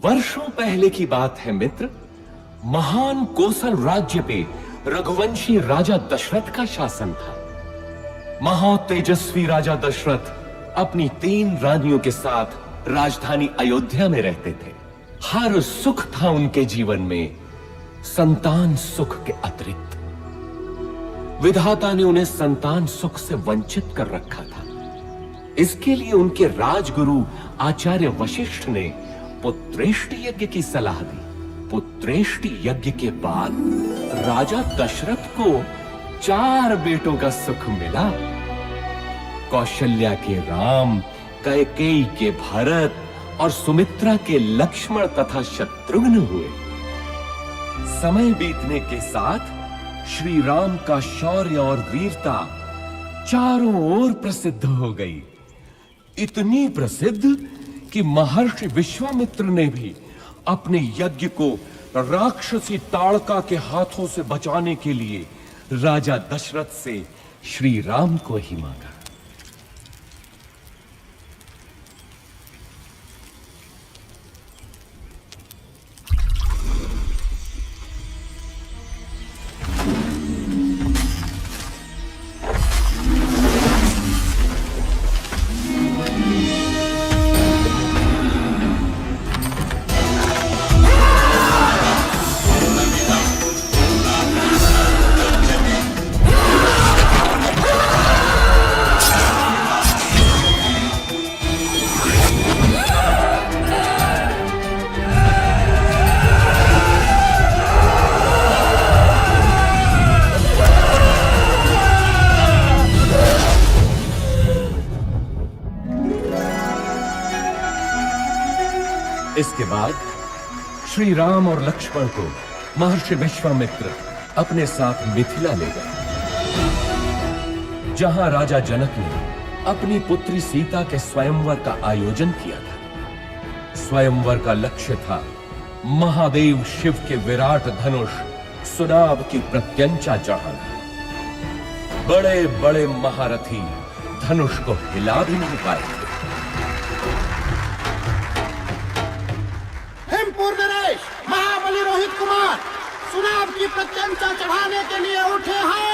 वर्षों पहले की बात है मित्र। महान कोसल राज्य पे रघुवंशी राजा दशरथ का शासन था। महातेजस्वी राजा दशरथ अपनी 3 रानियों के साथ राजधानी अयोध्या में रहते थे। हर सुख था उनके जीवन में, संतान सुख के अतिरिक्त। विधाता ने उन्हें संतान सुख से वंचित कर रखा था। इसके लिए उनके राजगुरु आचार्य वशिष्ठ ने पुत्रेष्टि यज्ञ की सलाह दी। पुत्रेष्टि यज्ञ के बाद राजा दशरथ को 4 बेटों का सुख मिला। कौशल्या के राम, कैकेयी के भरत और सुमित्रा के लक्ष्मण तथा शत्रुघ्न हुए। समय बीतने के साथ श्री राम का शौर्य और वीरता चारों ओर प्रसिद्ध हो गई। इतनी प्रसिद्ध कि महर्षि विश्वामित्र ने भी अपने यज्ञ को राक्षसी ताड़का के हाथों से बचाने के लिए राजा दशरथ से श्री राम को ही मांगा। इसके बाद श्री राम और लक्ष्मण को महर्षि विश्वामित्र अपने साथ मिथिला ले गए, जहां राजा जनक ने अपनी पुत्री सीता के स्वयंवर का आयोजन किया था। स्वयंवर का लक्ष्य था महादेव शिव के विराट धनुष सुनाभ की प्रत्यंचा चढ़ाना। बड़े बड़े महारथी धनुष को हिला भी नहीं पाए थे। महाबली रोहित कुमार सुनाभ की प्रत्यंचा चढ़ाने के लिए उठे हैं।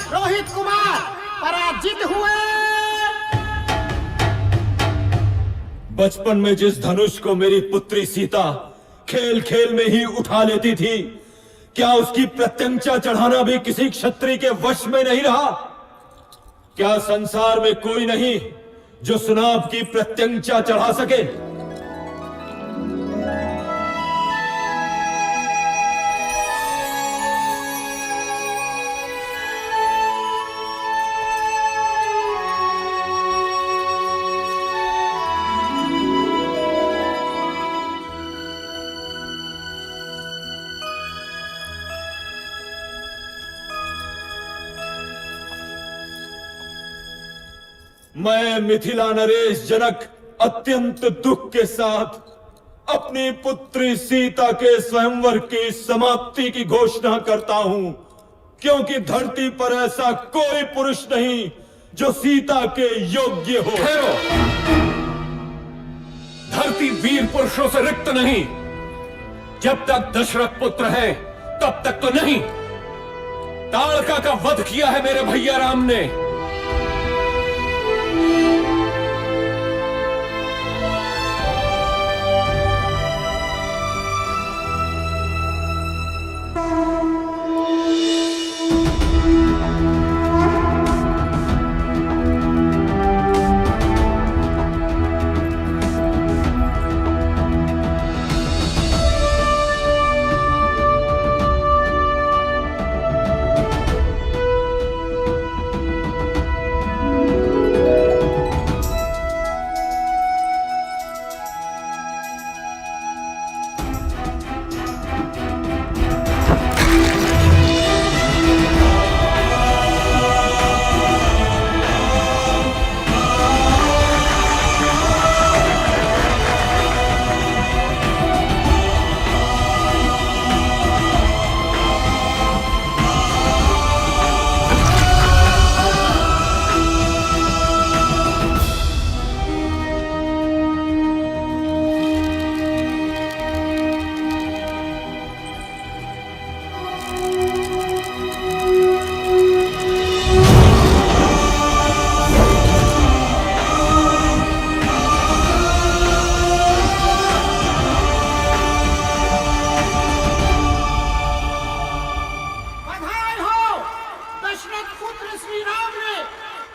रोहित कुमार पराजित हुए। बचपन में जिस धनुष को मेरी पुत्री सीता खेल खेल में ही उठा लेती थी, क्या उसकी प्रत्यंचा चढ़ाना भी किसी क्षत्रिय के वश में नहीं रहा? क्या संसार में कोई नहीं जो सुनाभ की प्रत्यंचा चढ़ा सके? मैं मिथिला नरेश जनक अत्यंत दुख के साथ अपनी पुत्री सीता के स्वयंवर की समाप्ति की घोषणा करता हूं, क्योंकि धरती पर ऐसा कोई पुरुष नहीं जो सीता के योग्य हो। धरती वीर पुरुषों से रिक्त नहीं। जब तक दशरथ पुत्र है तब तक तो नहीं। ताड़का का वध किया है मेरे भैया राम ने।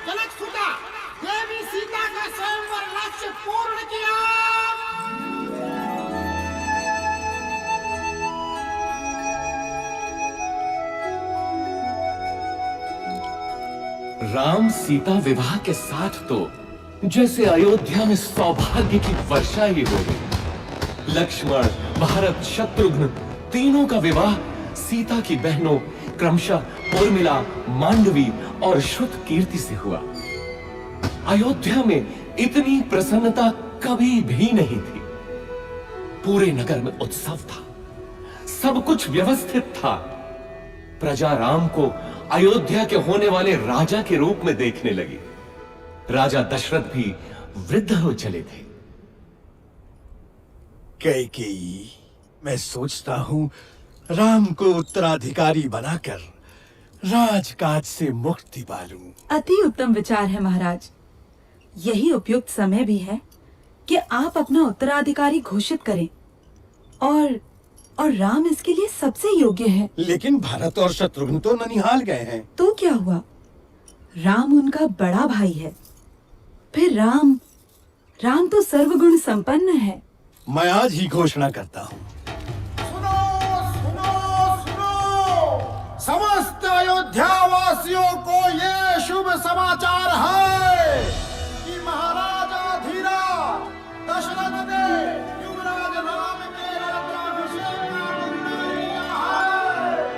जनक सुता, देवी सीता का स्वयंवर लक्ष्य पूर्ण किया। राम सीता विवाह के साथ तो जैसे अयोध्या में सौभाग्य की वर्षा ही हो गई। लक्ष्मण, भरत, शत्रुघ्न तीनों का विवाह सीता की बहनों क्रमशः उर्मिला, मांडवी और श्रुत कीर्ति से हुआ। अयोध्या में इतनी प्रसन्नता कभी भी नहीं थी। पूरे नगर में उत्सव था, सब कुछ व्यवस्थित था। प्रजा राम को अयोध्या के होने वाले राजा के रूप में देखने लगी। राजा दशरथ भी वृद्ध हो चले थे। कैकेयी, मैं सोचता हूँ राम को उत्तराधिकारी बनाकर राजकाज से मुक्ति पालूं। अति उत्तम विचार है महाराज। यही उपयुक्त समय भी है कि आप अपना उत्तराधिकारी घोषित करें और राम इसके लिए सबसे योग्य है। लेकिन भरत और शत्रुघ्न तो ननिहाल गए हैं। तो क्या हुआ? राम उनका बड़ा भाई है। फिर राम तो सर्वगुण संपन्न है। मैं आज ही घोषणा करता हूँ। सुनो सुनो सुनो, समस्त अयोध्या वासियों को ये शुभ समाचार है कि महाराजा धीराज दशरथ ने युवराज राम के राज्याभिषेक का निर्णय लिया है।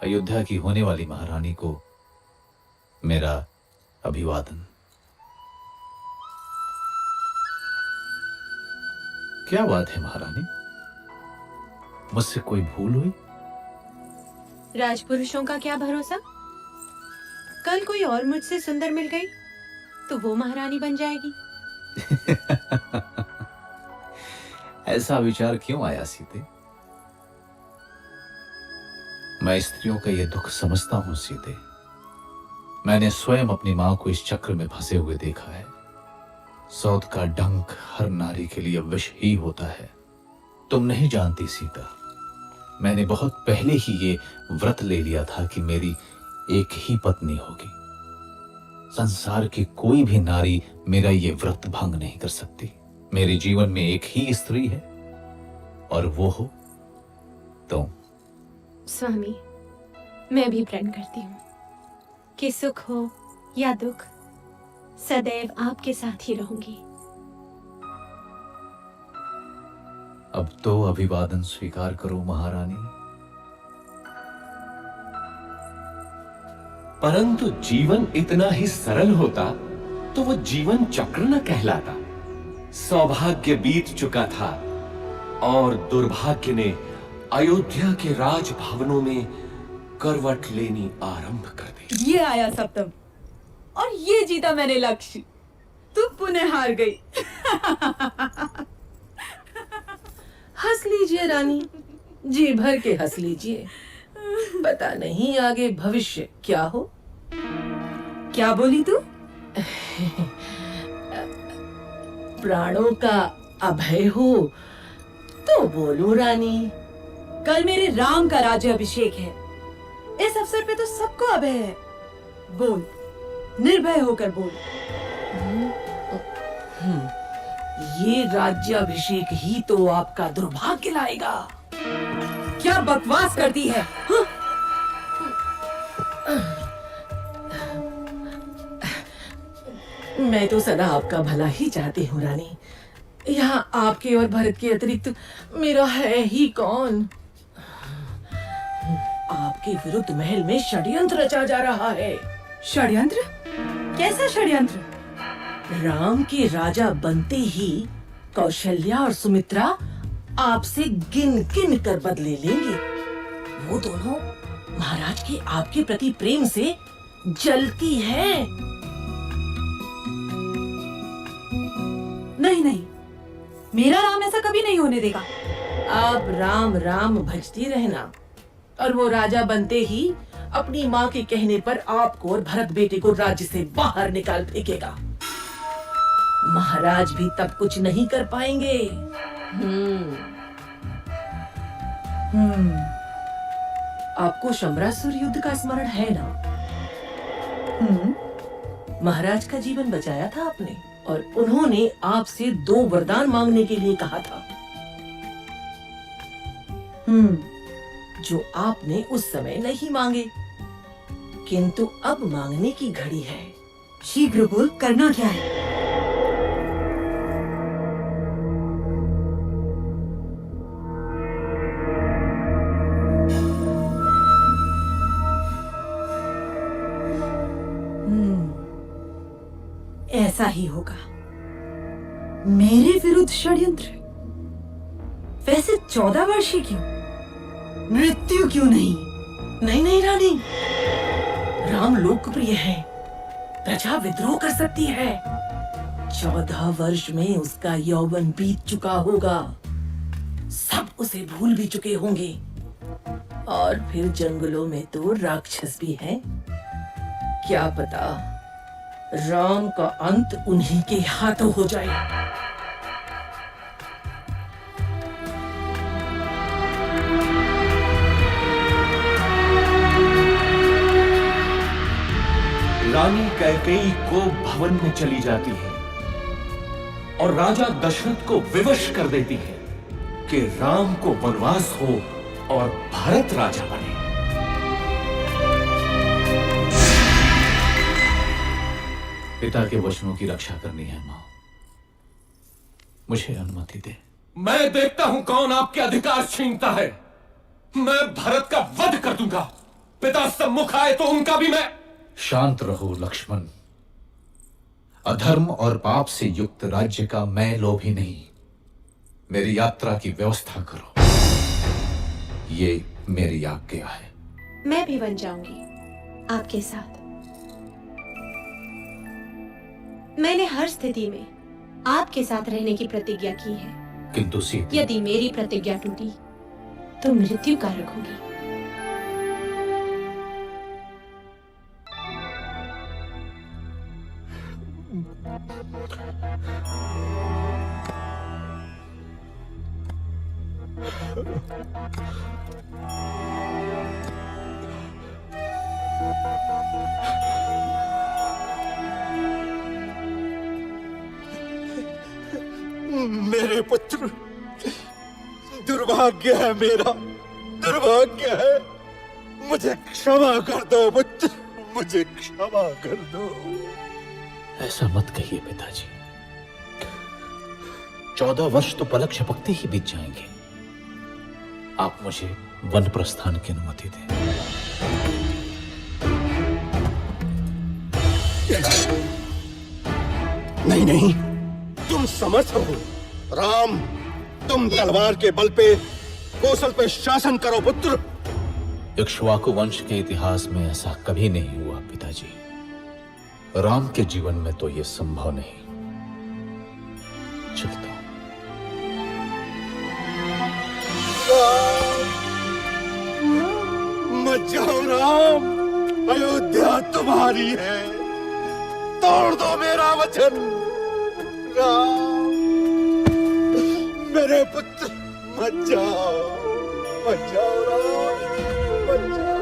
अयोध्या की होने वाली महारानी को मेरा अभिवादन। क्या बात है महारानी, मुझसे कोई भूल हुई? राजपुरुषों का क्या भरोसा, कल कोई और मुझसे सुंदर मिल गई तो वो महारानी बन जाएगी। ऐसा विचार क्यों आया सीते? मैं स्त्रियों का यह दुख समझता हूं सीते। मैंने स्वयं अपनी मां को इस चक्र में फंसे हुए देखा है। सौत का डंक हर नारी के लिए विष ही होता है। तुम नहीं जानती सीता, मैंने बहुत पहले ही ये व्रत ले लिया था कि मेरी एक ही पत्नी होगी। संसार की कोई भी नारी मेरा ये व्रत भंग नहीं कर सकती। मेरे जीवन में एक ही स्त्री है और वो हो तुम। स्वामी, मैं भी प्रण करती हूँ कि सुख हो या दुख सदैव आपके साथ ही रहूंगी। अब तो अभिवादन स्वीकार करो महारानी। परंतु जीवन इतना ही सरल होता तो वो जीवन चक्र न कहलाता। सौभाग्य बीत चुका था और दुर्भाग्य ने अयोध्या के राजभवनों में करवट लेनी आरंभ कर दी। ये आया सप्तम और ये जीता मैंने लक्ष्य। तू पुनः हार गई। हंस लीजिए रानी, जी भर के हंस लीजिए। पता नहीं आगे भविष्य क्या हो। क्या बोली तू? प्राणों का अभय हो तो बोलूं रानी। कल मेरे राम का राज्याभिषेक है। इस अवसर पे तो सबको अभय है। बोल, निर्भय होकर बोल। ये राज्याभिषेक ही तो आपका दुर्भाग्य लाएगा। क्या बकवास करती है? मैं तो सदा आपका भला ही चाहती हूँ रानी। यहाँ आपके और भरत के अतिरिक्त मेरा है ही कौन। आपके विरुद्ध महल में षड्यंत्र रचा जा रहा है। षड्यंत्र? कैसा षड्यंत्र? राम के राजा बनते ही कौशल्या और सुमित्रा आपसे गिन गिन कर बदले लेंगे। वो दोनों महाराज के आपके प्रति प्रेम से जलती हैं। नहीं नहीं, मेरा राम ऐसा कभी नहीं होने देगा। आप राम राम भजती रहना और वो राजा बनते ही अपनी माँ के कहने पर आपको और भरत बेटे को राज्य से बाहर निकाल फेंकेगा। महाराज भी तब कुछ नहीं कर पाएंगे। आपको शमरासुर युद्ध का स्मरण है ना? महाराज का जीवन बचाया था आपने और उन्होंने आपसे 2 वरदान मांगने के लिए कहा था, जो आपने उस समय नहीं मांगे, किंतु अब मांगने की घड़ी है। शीघ्र बोल, करना क्या है? ऐसा ही होगा। मेरे विरुद्ध षड्यंत्र? वैसे 14 वर्षीय क्यों? मृत्यु क्यों नहीं? नहीं नहीं रानी, राम लोकप्रिय है, प्रजा विद्रोह कर सकती है। 14 वर्ष में उसका यौवन बीत चुका होगा, सब उसे भूल भी चुके होंगे, और फिर जंगलों में तो राक्षस भी हैं। क्या पता राम का अंत उन्हीं के हाथों हो जाए। रानी कैकेयी को भवन में चली जाती है और राजा दशरथ को विवश कर देती है कि राम को वनवास हो और भरत राजा बने। पिता के वचनों की रक्षा करनी है मां, मुझे अनुमति दे। मैं देखता हूं कौन आपके अधिकार छीनता है। मैं भरत का वध कर दूंगा। पिता सम्मुख आए तो उनका भी मैं। शांत रहो लक्ष्मण, अधर्म और पाप से युक्त राज्य का मैं लोभी नहीं। मेरी यात्रा की व्यवस्था करो, ये मेरी आज्ञा है। मैं भी बन जाऊंगी आपके साथ। मैंने हर स्थिति में आपके साथ रहने की प्रतिज्ञा की है, किंतु सीता, यदि मेरी प्रतिज्ञा टूटी तो मृत्यु कारक होगी। मेरे पुत्र, दुर्भाग्य है मेरा, दुर्भाग्य है। मुझे क्षमा कर दो पुत्र, मुझे क्षमा कर दो। ऐसा मत कहिए पिताजी। 14 वर्ष तो पलक झपकते ही बीत जाएंगे। आप मुझे वन प्रस्थान की अनुमति दें। नहीं नहीं, तुम समर्थ हो। राम, तुम तलवार के बल पे कौशल पे शासन करो पुत्र। इक्ष्वाकु वंश के इतिहास में ऐसा कभी नहीं हुआ पिताजी। राम के जीवन में तो यह संभव नहीं। चलता हूं। मत जाओ राम, अयोध्या तुम्हारी है। तोड़ दो मेरा वचन राम। मेरे पुत्र, मत जाओ, मत जाओ राम, मत जाओ।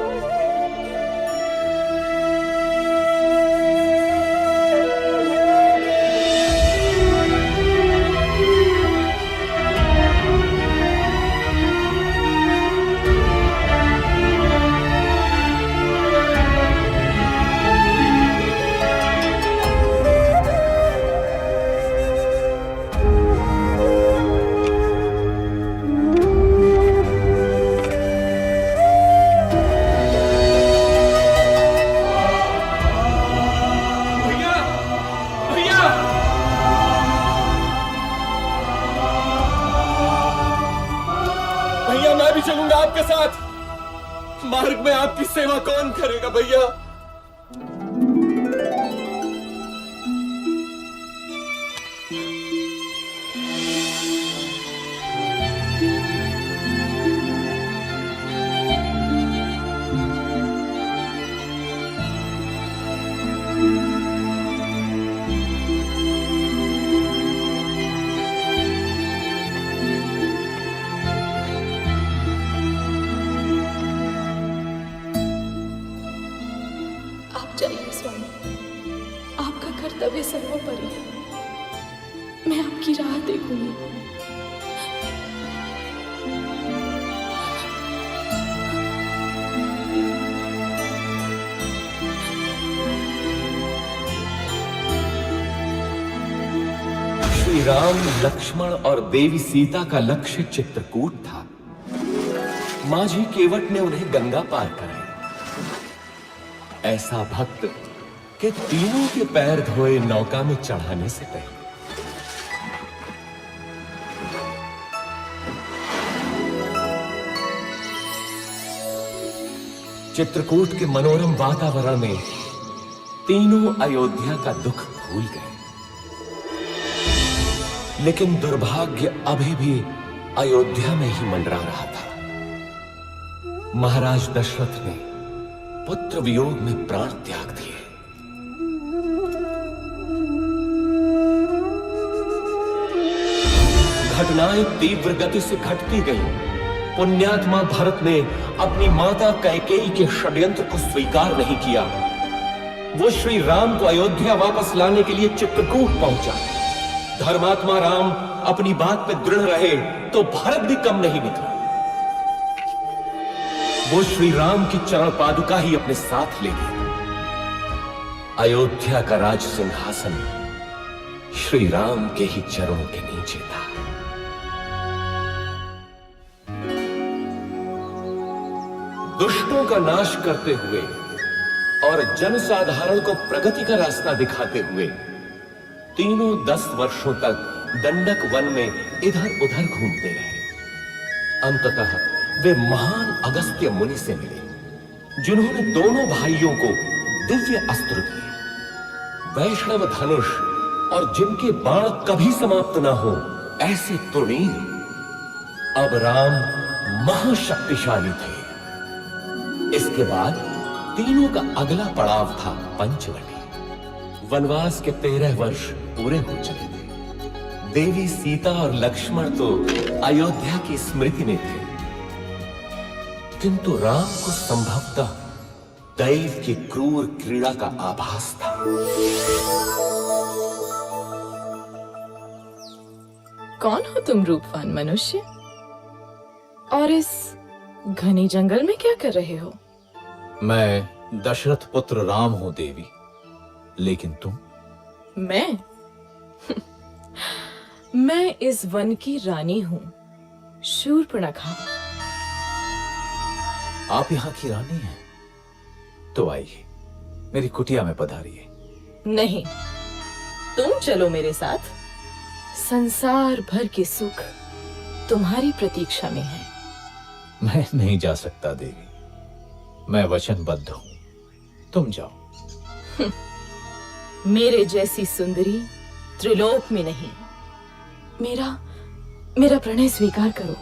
चलूंगा आपके साथ। मार्ग में आपकी सेवा कौन करेगा भैया? मैं आपकी राह देखूंगी। श्री राम, लक्ष्मण और देवी सीता का लक्ष्य चित्रकूट था। माझी केवट ने उन्हें गंगा पार कराई। ऐसा भक्त कि तीनों के पैर धोए नौका में चढ़ाने से पहले। चित्रकूट के मनोरम वातावरण में तीनों अयोध्या का दुख भूल गए। लेकिन दुर्भाग्य अभी भी अयोध्या में ही मंडरा रहा था। महाराज दशरथ ने पुत्र वियोग में प्राण त्याग दिए। घटनाएं तीव्र गति से घटती गईं। पुण्यात्मा भरत ने अपनी माता कैकेयी के षड्यंत्र को स्वीकार नहीं किया। वो श्री राम को अयोध्या वापस लाने के लिए चित्रकूट पहुंचा। धर्मात्मा राम अपनी बात पे दृढ़ रहे तो भरत भी कम नहीं निकला। वो श्री राम की चरण पादुका ही अपने साथ ले गए। अयोध्या का राज सिंहासन श्री राम के ही चरणों के नीचे था। दुष्टों का नाश करते हुए और जनसाधारण को प्रगति का रास्ता दिखाते हुए तीनों 10 वर्षों तक दंडक वन में इधर उधर घूमते रहे। अंततः वे महान अगस्त्य मुनि से मिले, जिन्होंने दोनों भाइयों को दिव्य अस्त्र दिए, वैष्णव धनुष और जिनके बाण कभी समाप्त ना हो ऐसे तुणीर। अब राम महाशक्तिशाली थे। इसके बाद तीनों का अगला पड़ाव था पंचवटी। वनवास के 13 वर्ष पूरे हो चले थे। देवी सीता और लक्ष्मण तो अयोध्या की स्मृति में थे, किंतु राम को संभवतः दैव की क्रूर क्रीड़ा का आभास था। कौन हो तुम रूपवान मनुष्य? और इस घने जंगल में क्या कर रहे हो? मैं दशरथ पुत्र राम हूं देवी, लेकिन तुम? मैं मैं इस वन की रानी हूं, शूर्पणखा। आप यहाँ की रानी हैं? तो आइए, मेरी कुटिया में पधारिए। नहीं, तुम चलो मेरे साथ। संसार भर के सुख तुम्हारी प्रतीक्षा में है। मैं नहीं जा सकता देवी, मैं वचनबद्ध हूं। तुम जाओ। मेरे जैसी सुंदरी त्रिलोक में नहीं। मेरा प्रणय स्वीकार करो,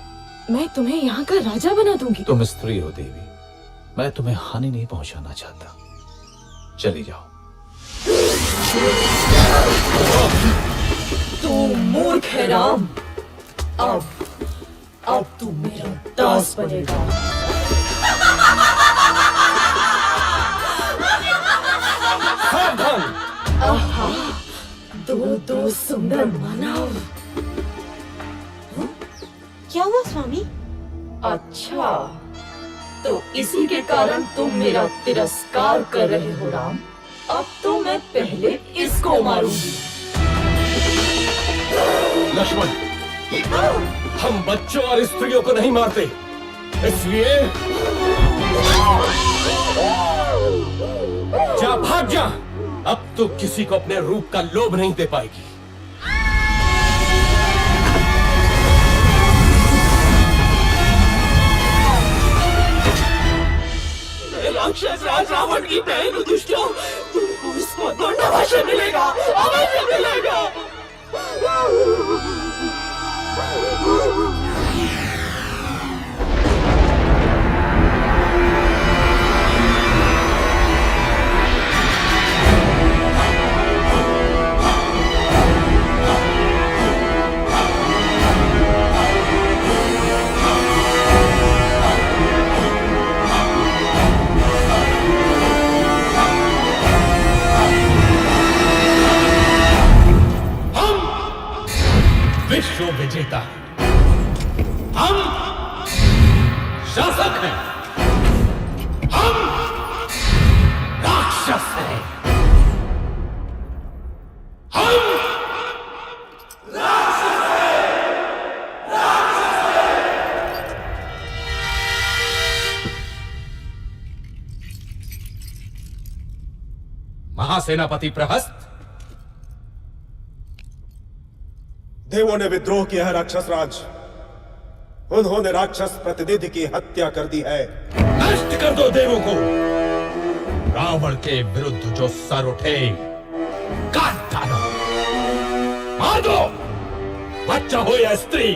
मैं तुम्हें यहाँ का राजा बना दूंगी। तुम स्त्री हो देवी, मैं तुम्हें हानि नहीं पहुंचाना चाहता। चली जाओ। तू मूर्ख है राम। अब तू मेरा दास बनेगा। सावधान! आहा, दो सुंदर मानव। क्या हुआ स्वामी? अच्छा, तो इसी के कारण तुम मेरा तिरस्कार कर रहे हो राम। अब तो मैं पहले इसको मारूंगी। लक्ष्मण, हम बच्चों और स्त्रियों को नहीं मारते, इसलिए जा, भाग जा। अब तो किसी को अपने रूप का लोभ नहीं दे पाएगी। राक्षस राज रावण की बहन दुष्टों, तुमको इसको दंड अवश्य मिलेगा, अवश्य मिलेगा। विश्व विजेता। हम शासक हैं, हम राक्षस हैं, हम महासेनापति प्रहस्त, देवों ने विद्रोह किया है राक्षस राज। उन्होंने राक्षस प्रतिनिधि की हत्या कर दी है। नष्ट कर दो देवों को। रावण के विरुद्ध जो सर उठे काट डालो, मार दो। बच्चा हो या स्त्री,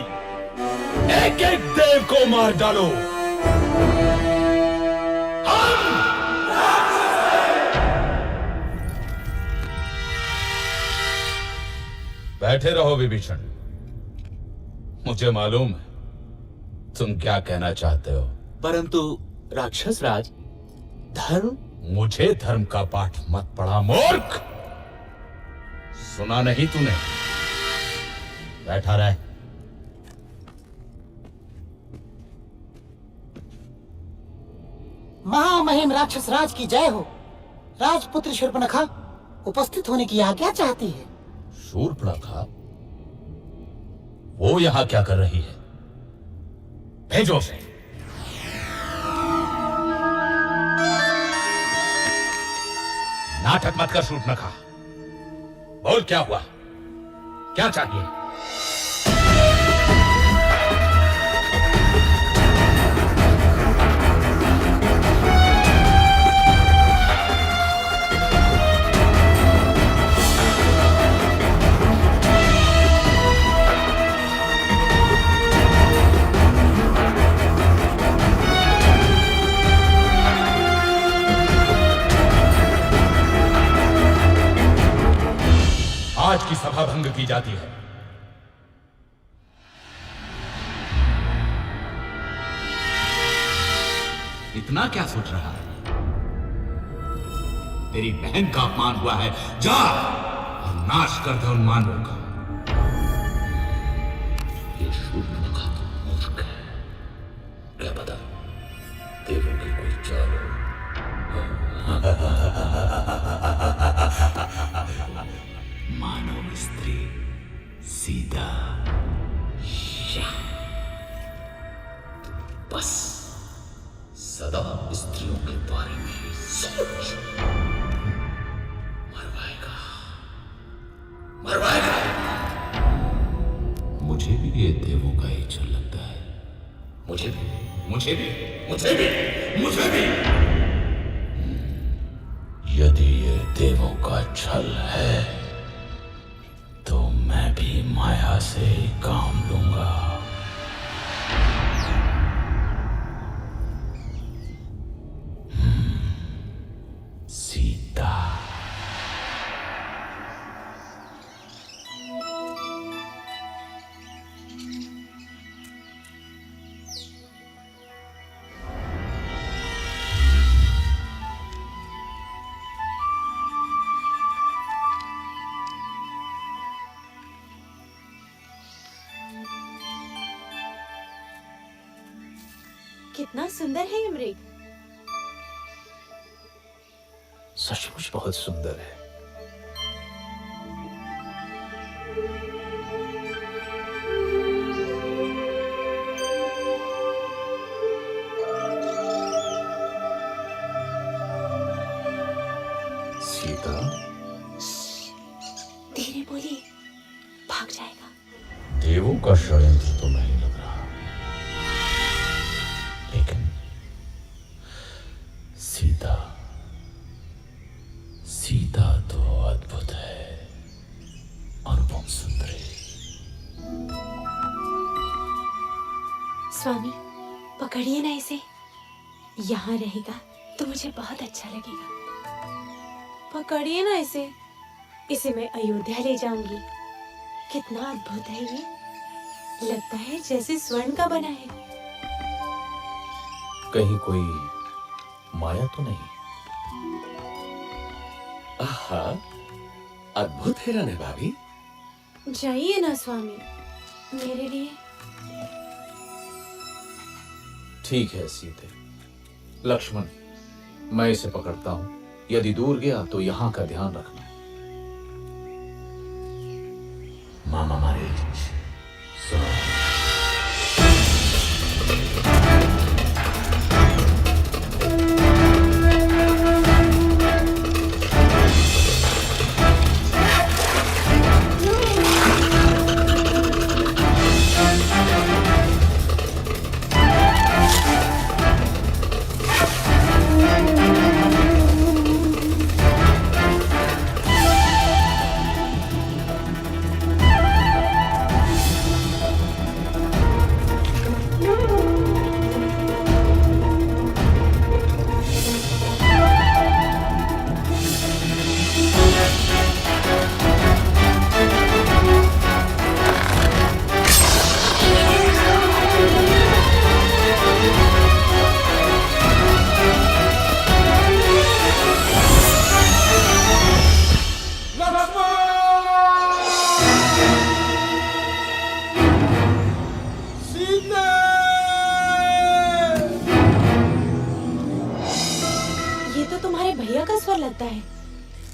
एक एक देव को मार डालो। बैठे रहो विभीषण। मुझे मालूम है तुम क्या कहना चाहते हो, परंतु राक्षस राज, धर्म। मुझे धर्म का पाठ मत पढ़ा मूर्ख। सुना नहीं तूने? बैठा रह। महामहिम राक्षस राज की जय हो। राजपुत्र शूर्पणखा उपस्थित होने की आज्ञा चाहती है। शूर्पणखा? वो यहां क्या कर रही है? भेजो उसे। नाटक मत कर शूर्पणखा। बोल क्या हुआ, क्या चाहिए? आज की सभा भंग की जाती है। इतना क्या सोच रहा है? तेरी बहन का अपमान हुआ है, जा और नाश कर दे उन मानवों का। ये शूर्पणखा तो मूर्ख है। क्या पता देवों की कोई चाल हो। मानव स्त्री सीता, बस सदा स्त्रियों के बारे में ही सोच। मरवाएगा, मरवाएगा। मुझे भी ये देवों का ही छल लगता है। मुझे भी, मुझे भी, मुझे भी, मुझे भी। यदि ये देवों का छल है तो मैं भी माया से ही काम लूंगा। सीता। कितना सुंदर है ये मृग। सचमुच बहुत सुंदर है। सीता, धीरे बोलिए, भाग जाएगा। देवों का षड्यंत्र तो नहीं लग रहा, लेकिन सीता, सीता तो अद्भुत है, अनुपम सुंदरी। स्वामी, पकड़िए ना इसे। यहाँ रहेगा तो मुझे बहुत अच्छा लगेगा। पकड़िए ना इसे, इसे मैं अयोध्या ले जाऊंगी। कितना अद्भुत है ये, लगता है जैसे स्वर्ण का बना है। कहीं कोई माया तो नहीं? आहा, अद्भुत है रानी भाभी। जाइए ना स्वामी, मेरे लिए? ठीक है सीते। लक्ष्मण, मैं इसे पकड़ता हूं। यदि दूर गया तो यहां का ध्यान रखना। मामा मारे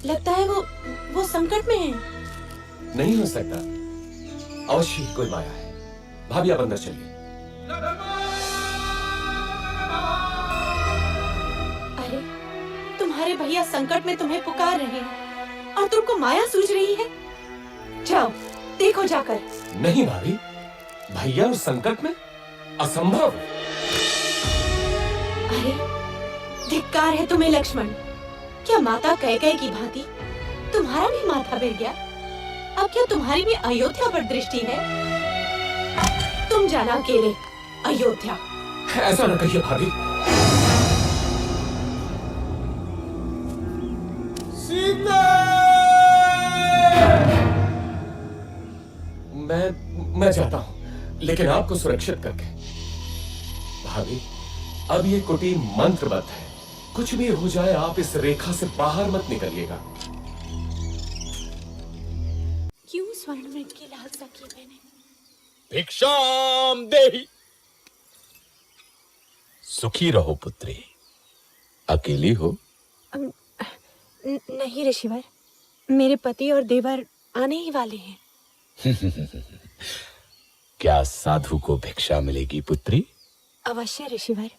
लगता है वो संकट में है। नहीं हो सकता, अवश्य ही कोई माया है। भाभी आप अंदर चलिए। अरे तुम्हारे भैया संकट में तुम्हें पुकार रहे हैं और तुमको माया सूझ रही है। जाओ देखो जाकर। नहीं भाभी, भैया उस संकट में असंभव। अरे धिक्कार है तुम्हें लक्ष्मण। क्या माता कैकेयी की भांति तुम्हारा भी माथा गिर गया? अब क्या तुम्हारी भी अयोध्या पर दृष्टि है? तुम जाना अकेले अयोध्या। ऐसा न कहिए भाभी। सीता! मैं जाता हूं, लेकिन आपको सुरक्षित करके। भाभी, अब ये कुटी मंत्रबद्ध है। कुछ भी हो जाए आप इस रेखा से बाहर मत निकलिएगा। क्यों स्वर्ण मृग की लालसा की मैंने? भिक्षाम देहि। सुखी रहो पुत्री। अकेली हो? नहीं ऋषिवर, मेरे पति और देवर आने ही वाले हैं। क्या साधु को भिक्षा मिलेगी पुत्री? अवश्य ऋषिवर।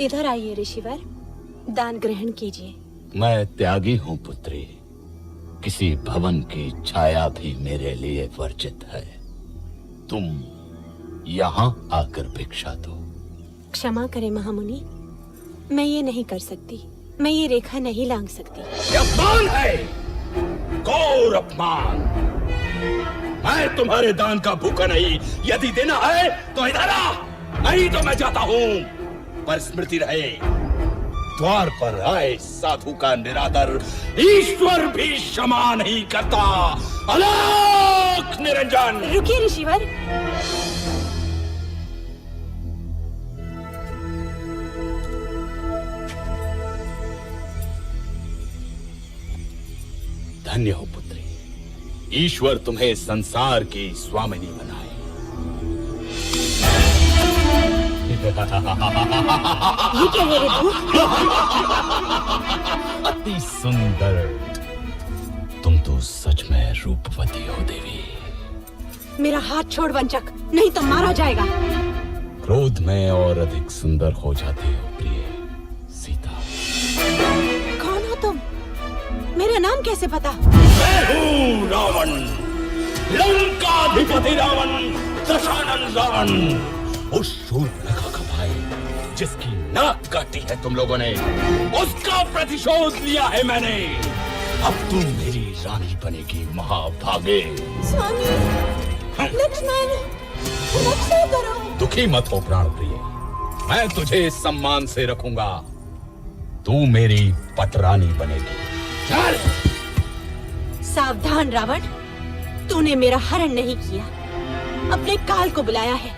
इधर आइए ऋषिवर, दान ग्रहण कीजिए। मैं त्यागी हूं पुत्री। किसी भवन की छाया भी मेरे लिए वर्जित है। तुम यहाँ आकर भिक्षा दो। क्षमा करें महामुनि, मैं ये नहीं कर सकती। मैं ये रेखा नहीं लांघ सकती। ये अपमान है, घोर अपमान। मैं तुम्हारे दान का भूखा नहीं। यदि देना है तो इधर आ, नहीं तो मैं जाता हूँ। पर स्मृति रहे, द्वार पर आए साधु का निरादर ईश्वर भी क्षमा नहीं करता। अलौक निरंजन। रुकिए ऋषिवर। धन्य हो पुत्री, ईश्वर तुम्हें संसार की स्वामिनी बनाए। ये क्या है रे तू? अति सुंदर। तुम तो सच में रूपवती हो देवी। मेरा हाथ छोड़ वंचक, नहीं तो मारा जाएगा। क्रोध में और अधिक सुंदर हो जाते हो प्रिय सीता। कौन हो तुम? मेरा नाम कैसे पता? मैं हूँ रावण, लंकाधिपति रावण, दशानन रावण। उस शूर्पणखा का भाई जिसकी नाक काटी है तुम लोगों ने, उसका प्रतिशोध लिया है मैंने। अब तुम मेरी रानी बनेगी महाभागे। स्वामी, लक्ष्मण, रक्षा करो। दुखी मत हो प्राण प्रिय, मैं तुझे सम्मान से रखूंगा। तू मेरी पटरानी बनेगी। चल। सावधान रावण, तूने मेरा हरण नहीं किया, अपने काल को बुलाया है।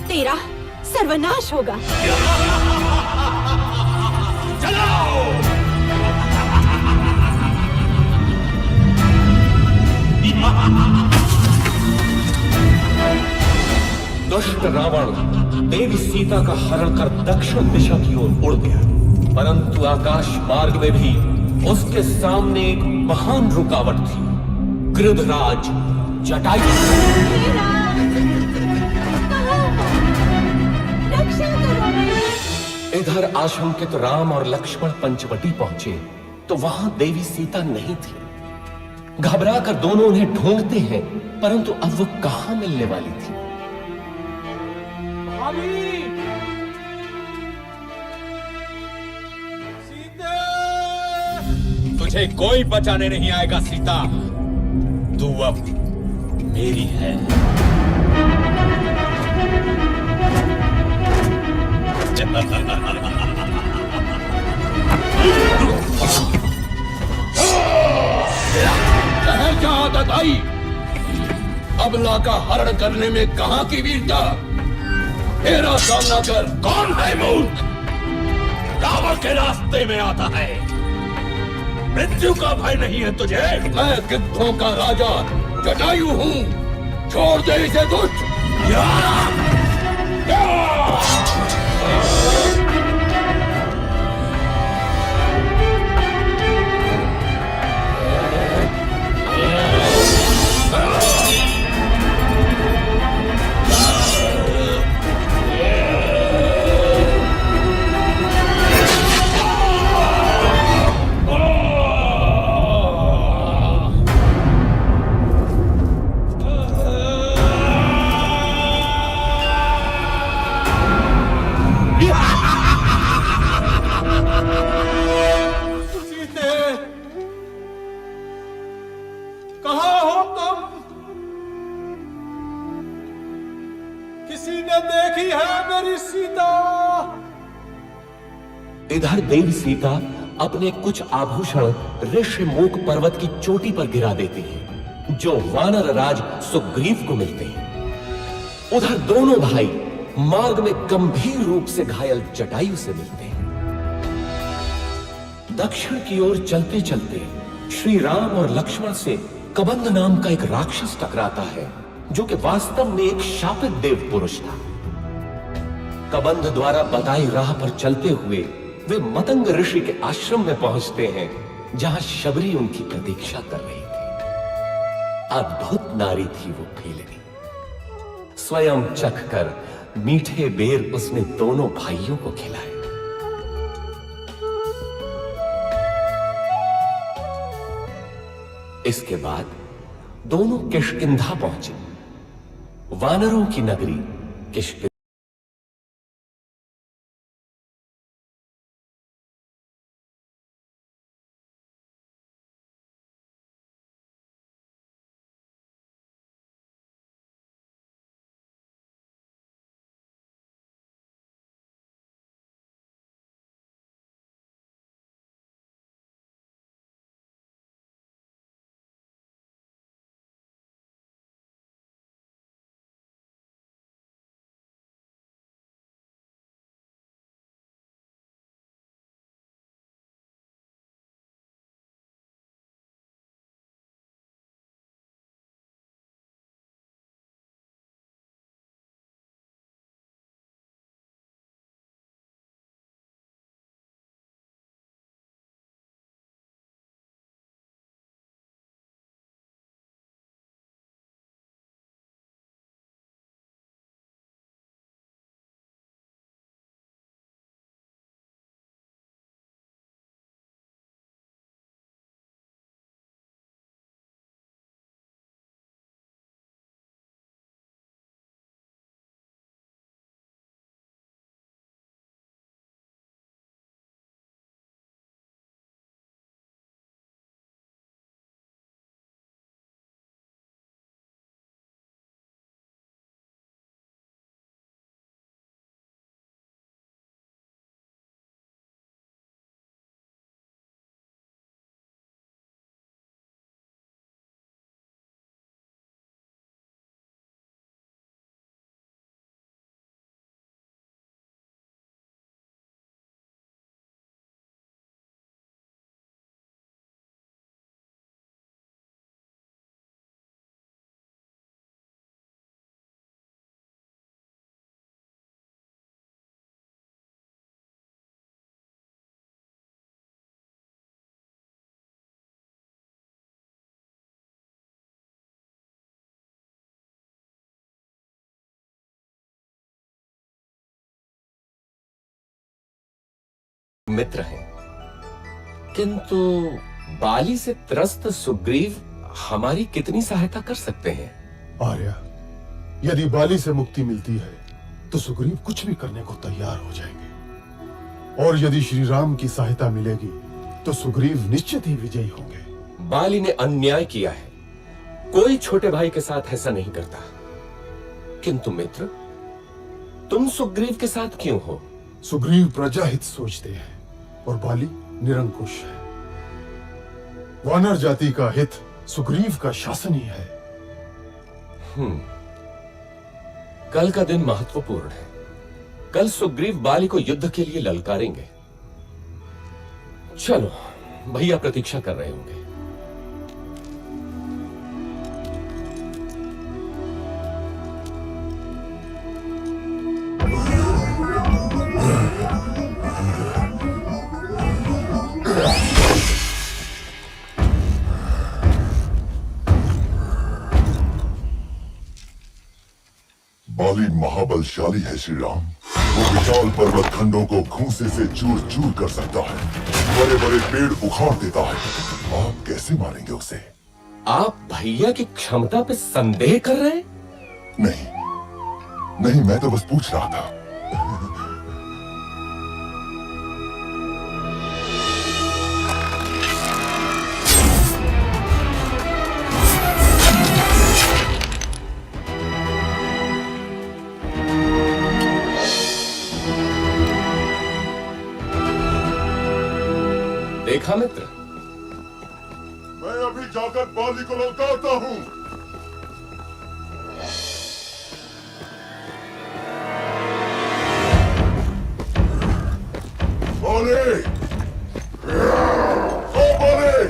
तेरा सर्वनाश होगा। दुष्ट रावण देवी सीता का हरण कर दक्षिण दिशा की ओर उड़ गया, परंतु आकाश मार्ग में भी उसके सामने एक महान रुकावट थी, गृधराज जटायु। रक्षा करो। इधर आशंकित राम और लक्ष्मण पंचवटी पहुंचे तो वहां देवी सीता नहीं थी। घबरा कर दोनों उन्हें ढूंढते हैं, परंतु अब वो कहां मिलने वाली थी। तुझे कोई बचाने नहीं आएगा सीता, तू अब मेरी है। शहर क्या आदत आई, अबला का हरण करने में कहां की वीरता। तेरा सामना कर। कौन है मूर्ख, रावण के रास्ते में आता है। मृत्यु का भय नहीं है तुझे। मैं गिद्धों का राजा जटायु हूँ, छोड़ दे इसे दुष्ट। या! कहाँ हो तुम? किसी ने देखी है मेरी सीता? इधर देवी सीता अपने कुछ आभूषण ऋषिमुख पर्वत की चोटी पर गिरा देती है, जो वानर राज सुग्रीव को मिलते हैं। उधर दोनों भाई मार्ग में गंभीर रूप से घायल जटायु से मिलते हैं। दक्षिण की ओर चलते चलते श्री राम और लक्ष्मण से कबंध नाम का एक राक्षस टकराता है, जो कि वास्तव में एक शापित देव पुरुष था। कबंध द्वारा बताई राह पर चलते हुए वे मतंग ऋषि के आश्रम में पहुंचते हैं, जहां शबरी उनकी प्रतीक्षा कर रही थी। अद्भुत नारी थी वो फेलनी। स्वयं चख कर मीठे बेर उसने दोनों भाइयों को खिलाए। इसके बाद दोनों किष्किंधा पहुंचे, वानरों की नगरी किष्किंधा। मित्र हैं, किंतु बाली से त्रस्त सुग्रीव हमारी कितनी सहायता कर सकते हैं? आर्या, यदि बाली से मुक्ति मिलती है तो सुग्रीव कुछ भी करने को तैयार हो जाएंगे, और यदि श्री राम की सहायता मिलेगी तो सुग्रीव निश्चित ही विजयी होंगे। बाली ने अन्याय किया है, कोई छोटे भाई के साथ ऐसा नहीं करता। किंतु मित्र, तुम सुग्रीव के साथ क्यों हो? सुग्रीव प्रजाहित सोचते हैं और बाली निरंकुश है। वानर जाति का हित सुग्रीव का शासन ही है। कल का दिन महत्वपूर्ण है। कल सुग्रीव बाली को युद्ध के लिए ललकारेंगे। चलो, भैया प्रतीक्षा कर रहे होंगे। बाली महाबलशाली है श्री राम। वो विशाल पर्वत खंडों को घूंसे से चूर चूर कर सकता है, बड़े बड़े पेड़ उखाड़ देता है। आप कैसे मारेंगे उसे? आप भैया की क्षमता पे संदेह कर रहे हैं? नहीं, मैं तो बस पूछ रहा था। देखा मित्र, मैं अभी जाकर बाली को ललकारता हूं। बाली, ओ बाली,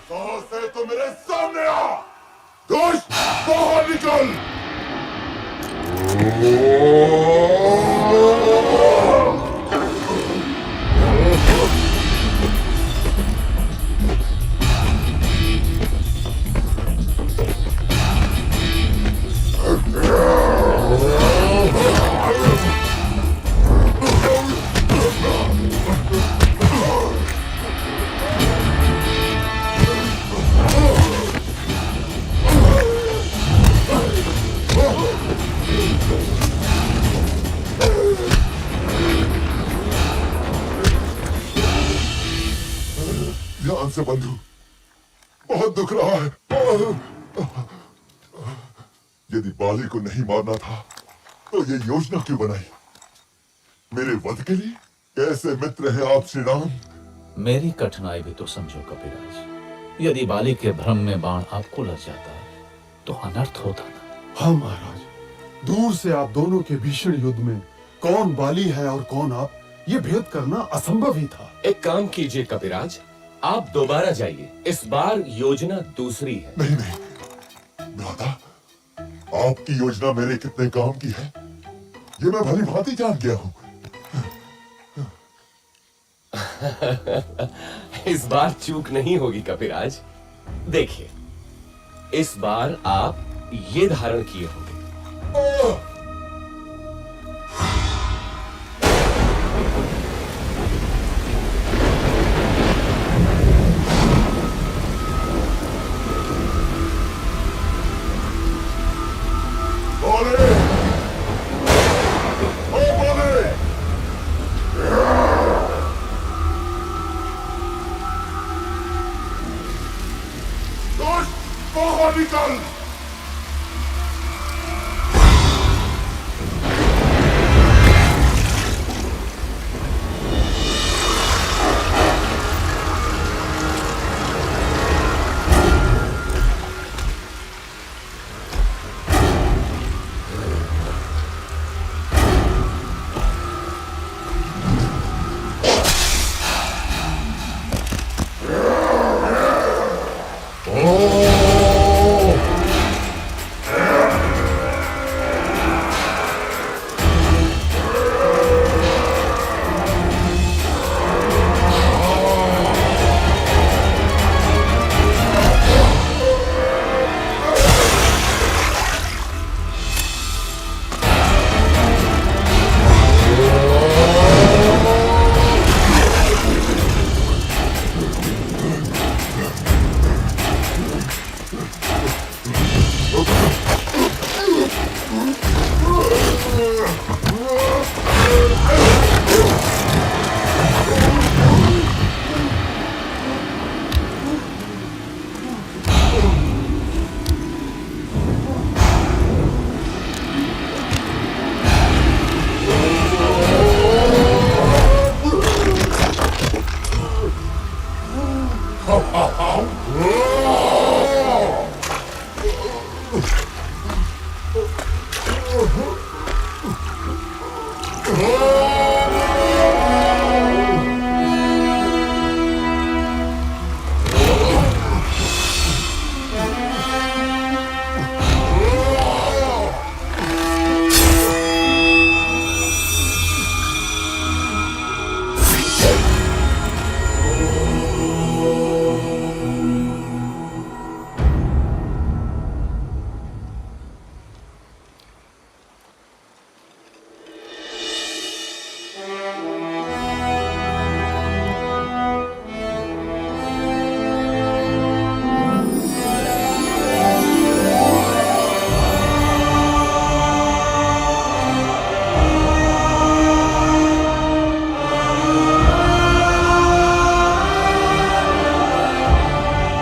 साहस है तो मेरे सामने आ। दुष्ट, बाहर निकल। ध्यान से बंधु, बहुत दुख रहा है। यदि बाली को नहीं मारना था तो ये योजना क्यों बनाई? मेरे वध के लिए? कैसे मित्र हैं आप श्री राम? मेरी कठिनाई भी तो समझो कपिराज। यदि बाली के भ्रम में बाण आपको लग जाता तो अनर्थ होता ना। हाँ महाराज, दूर से आप दोनों के भीषण युद्ध में कौन बाली है और कौन आप, ये भेद करना असंभव ही था। एक काम कीजिए कपिराज, आप दोबारा जाइए। इस बार योजना दूसरी है। नहीं, भ्राता, आपकी योजना मेरे कितने काम की है ये मैं भली भांति जान गया हूं। इस बार चूक नहीं होगी कपिराज। देखिए, इस बार आप ये धारण किए होंगे।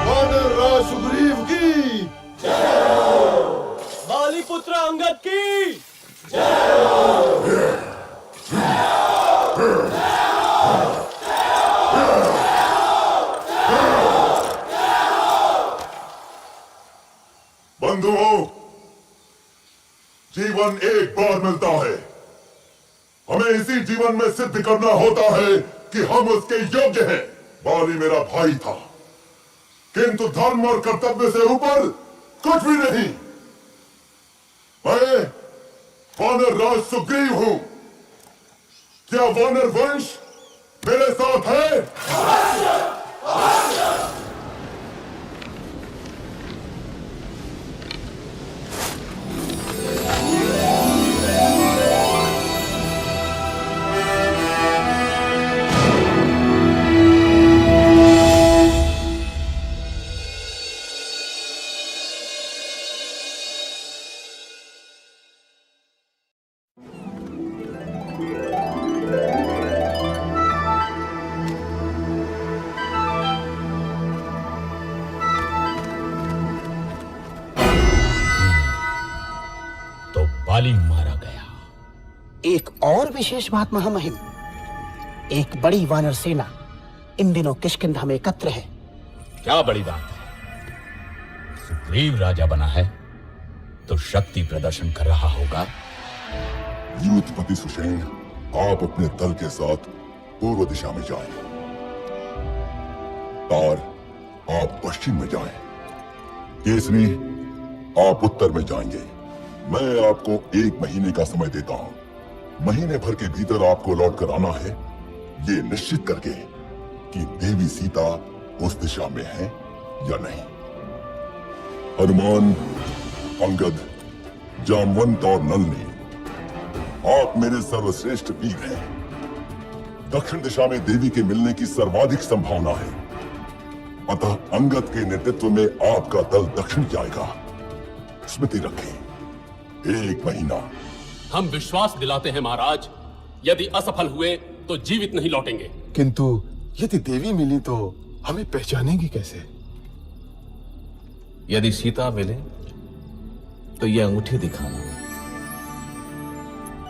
वानर राज सुग्रीव की, बाली पुत्र अंगद की, बंधुओं, जीवन एक बार मिलता है। हमें इसी जीवन में सिद्ध करना होता है कि हम उसके योग्य हैं। बाली मेरा भाई था, किंतु धर्म और कर्तव्य से ऊपर कुछ भी नहीं। मैं वानर राज सुग्रीव हूं। क्या वानर वंश मेरे साथ है? तो बाली मारा गया। एक और विशेष बात महामहिम, एक बड़ी वानर सेना इन दिनों किष्किंधा में एकत्र है। क्या बड़ी बात है? सुग्रीव राजा बना है तो शक्ति प्रदर्शन कर रहा होगा। यूथपति सुषेण, आप अपने दल के साथ पूर्व दिशा में जाएं। तार, आप पश्चिम में जाएं। केसरी, आप उत्तर में जाएंगे। मैं आपको 1 महीने का समय देता हूं। महीने भर के भीतर आपको लौट कर आना है, ये निश्चित करके कि देवी सीता उस दिशा में है या नहीं। हनुमान, अंगद, जामवंत और नलनी, आप मेरे सर्वश्रेष्ठ वीर हैं। दक्षिण दिशा में देवी के मिलने की सर्वाधिक संभावना है, अतः अंगद के नेतृत्व में आपका दल दक्षिण जाएगा। स्मृति रखें, 1 महीना। हम विश्वास दिलाते हैं महाराज, यदि असफल हुए तो जीवित नहीं लौटेंगे। किंतु यदि देवी मिली तो हमें पहचानेंगी कैसे? यदि सीता मिले तो ये अंगूठी दिखाना,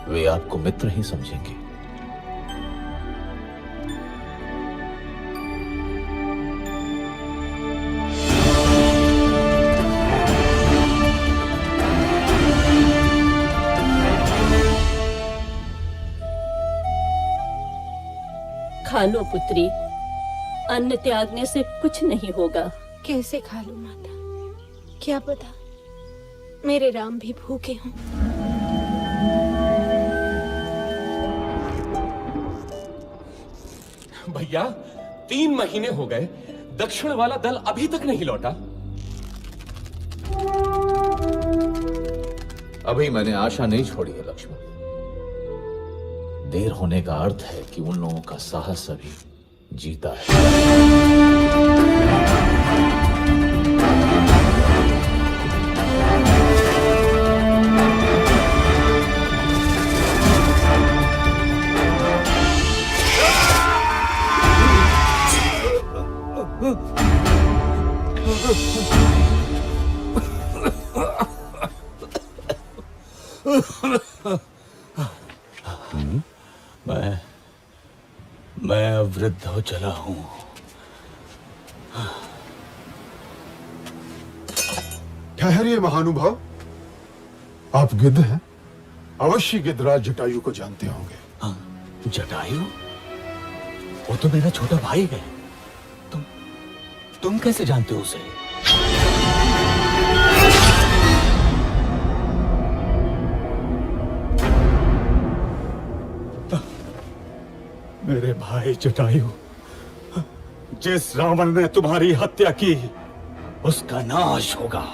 वे आपको मित्र ही समझेंगे। खा लो पुत्री, अन्न त्यागने से कुछ नहीं होगा। कैसे खा लूं माता? क्या पता मेरे राम भी भूखे हों। भैया, 3 महीने हो गए, दक्षिण वाला दल अभी तक नहीं लौटा। अभी मैंने आशा नहीं छोड़ी है लक्ष्मण। देर होने का अर्थ है कि उन लोगों का साहस अभी जीता है। मैं वृद्ध हो चला हूं। ठहरिए महानुभाव, आप गिद्ध हैं? अवश्य गिद्धराज जटायु को जानते होंगे। हाँ, जटायु? वो तो मेरा छोटा भाई है। तुम कैसे जानते हो उसे? मेरे भाई जटायु, जिस रावण ने तुम्हारी हत्या की, उसका नाश होगा,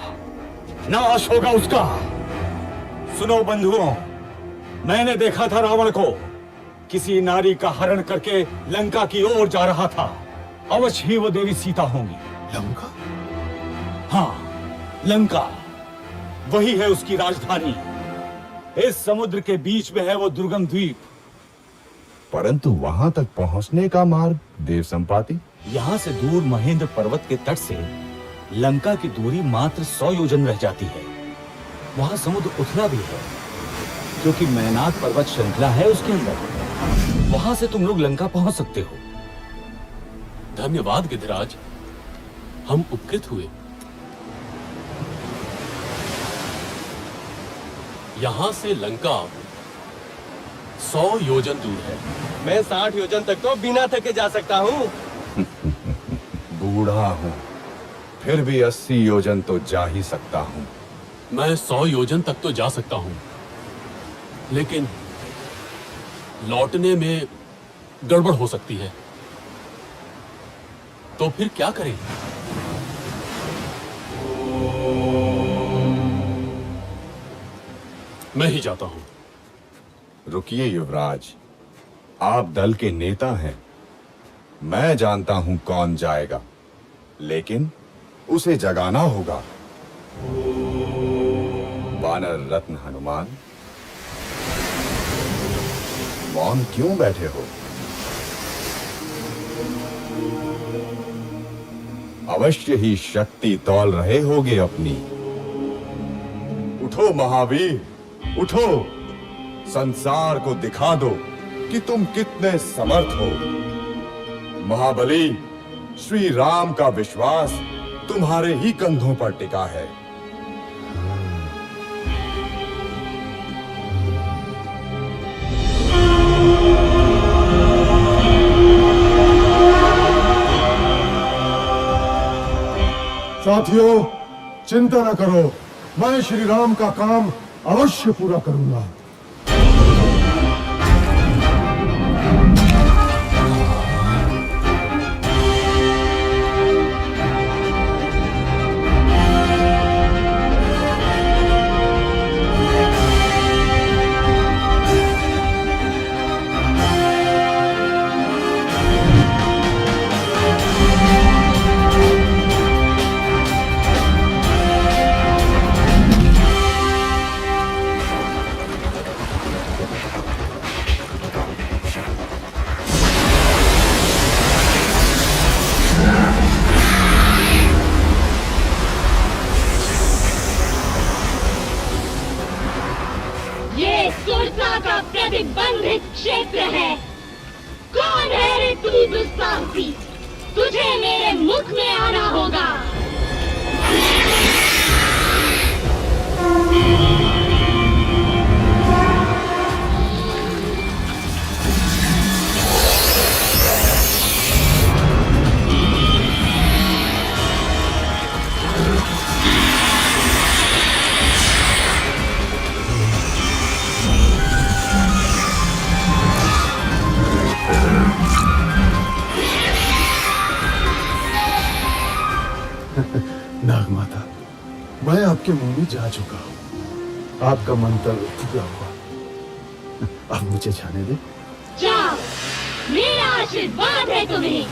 नाश होगा उसका। सुनो बंधुओं, मैंने देखा था रावण को किसी नारी का हरण करके लंका की ओर जा रहा था। अवश्य ही वो देवी सीता होंगी। लंका? हाँ, लंका वही है उसकी राजधानी। इस समुद्र के बीच में है वो दुर्गम द्वीप। परंतु वहां तक पहुंचने का मार्ग देव संपाति? यहां से दूर महेंद्र पर्वत के तट से लंका की दूरी मात्र 100 योजन रह जाती है। वहां समुद्र उथला भी है, क्योंकि मैनाक पर्वत श्रृंखला है उसके अंदर। वहां से तुम लोग लंका पहुंच सकते हो। धन्यवाद गिद्धराज, हम उपकृत हुए। यहां से लंका 100 योजन दूर है। मैं 60 योजन तक तो बिना थके जा सकता हूँ। बूढ़ा हूं, फिर भी 80 योजन तो जा ही सकता हूं। मैं 100 योजन तक तो जा सकता हूं, लेकिन लौटने में गड़बड़ हो सकती है। तो फिर क्या करें? मैं ही जाता हूं। रुकिए युवराज, आप दल के नेता हैं। मैं जानता हूं कौन जाएगा, लेकिन उसे जगाना होगा। वानर रत्न हनुमान, मौन क्यों बैठे हो? अवश्य ही शक्ति तौल रहे होगे अपनी। उठो महावीर, उठो, संसार को दिखा दो कि तुम कितने समर्थ हो। महाबली, श्री राम का विश्वास तुम्हारे ही कंधों पर टिका है। साथियों, चिंता न करो, मैं श्री राम का काम अवश्य पूरा करूंगा। प्रतिबंधित क्षेत्र है। कौन है रे तू दुस्साहसी? तुझे मेरे मुख में आना होगा। नागमाता, मैं आपके मुंह में जा चुका हूं। आपका मंत्र पूरा हुआ। अब मुझे जाने दे। जाओ, मेरा आशीर्वाद है तुम्हें।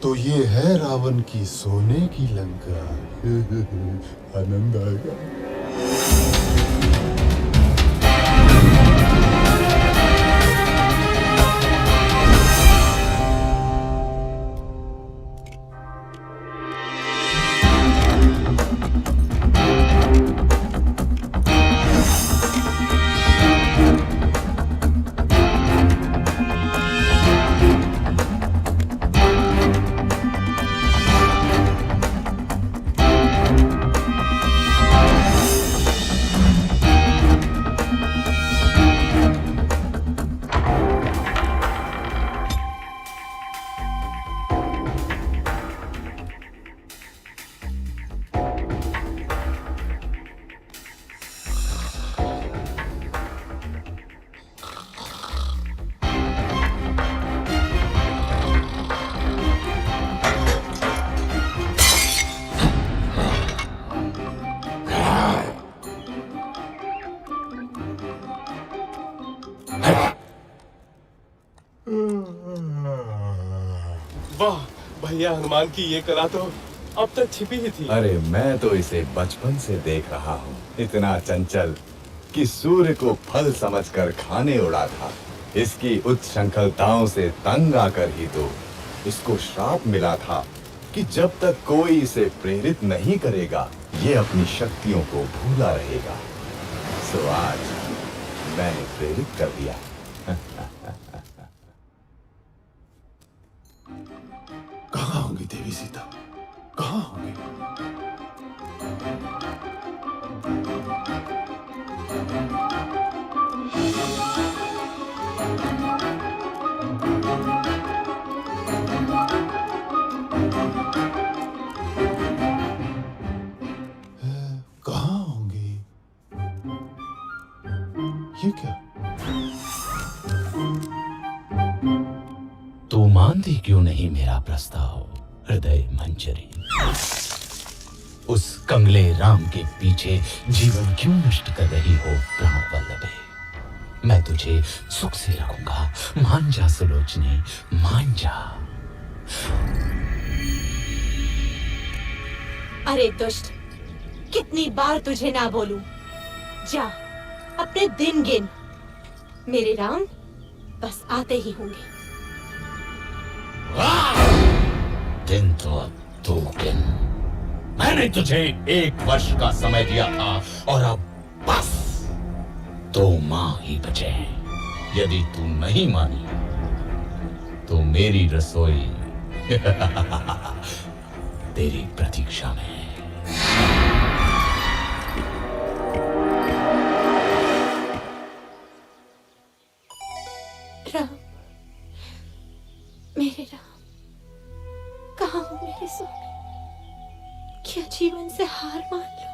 तो ये है रावण की सोने की लंका। आनंद आएगा। वाह भैया, हनुमान की ये कला तो अब तक छिपी ही थी। अरे मैं तो इसे बचपन से देख रहा हूँ, इतना चंचल कि सूर्य को फल समझकर खाने उड़ा था। इसकी उच्छृंखलताओं से तंग आकर ही तो इसको श्राप मिला था कि जब तक कोई इसे प्रेरित नहीं करेगा ये अपनी शक्तियों को भूला रहेगा। सो आज मैंने प्रेरित कर दिया। कहाँ होंगी देवी सीता? कहाँ होंगी? कहाँ होंगी? ये क्या? तू मानती क्यों नहीं मेरा प्रस्ताव हृदय मंजरी? उस कंगले राम के पीछे जीवन क्यों नष्ट कर रही हो प्राण वल्लभे? मैं तुझे सुख से रखूंगा, मान जा सुलोचनी, मान जा। अरे दुष्ट, कितनी बार तुझे ना बोलूं? जा अपने दिन गिन, मेरे राम बस आते ही होंगे। दिन तो अब तू गिन। मैंने तुझे 1 वर्ष का समय दिया था और अब बस 2 माह ही बचे हैं। यदि तू नहीं मानी तो मेरी रसोई तेरी प्रतीक्षा में है। राम, मेरे राम, कहाँ हो मेरे स्वामी? क्या जीवन से हार मान लो?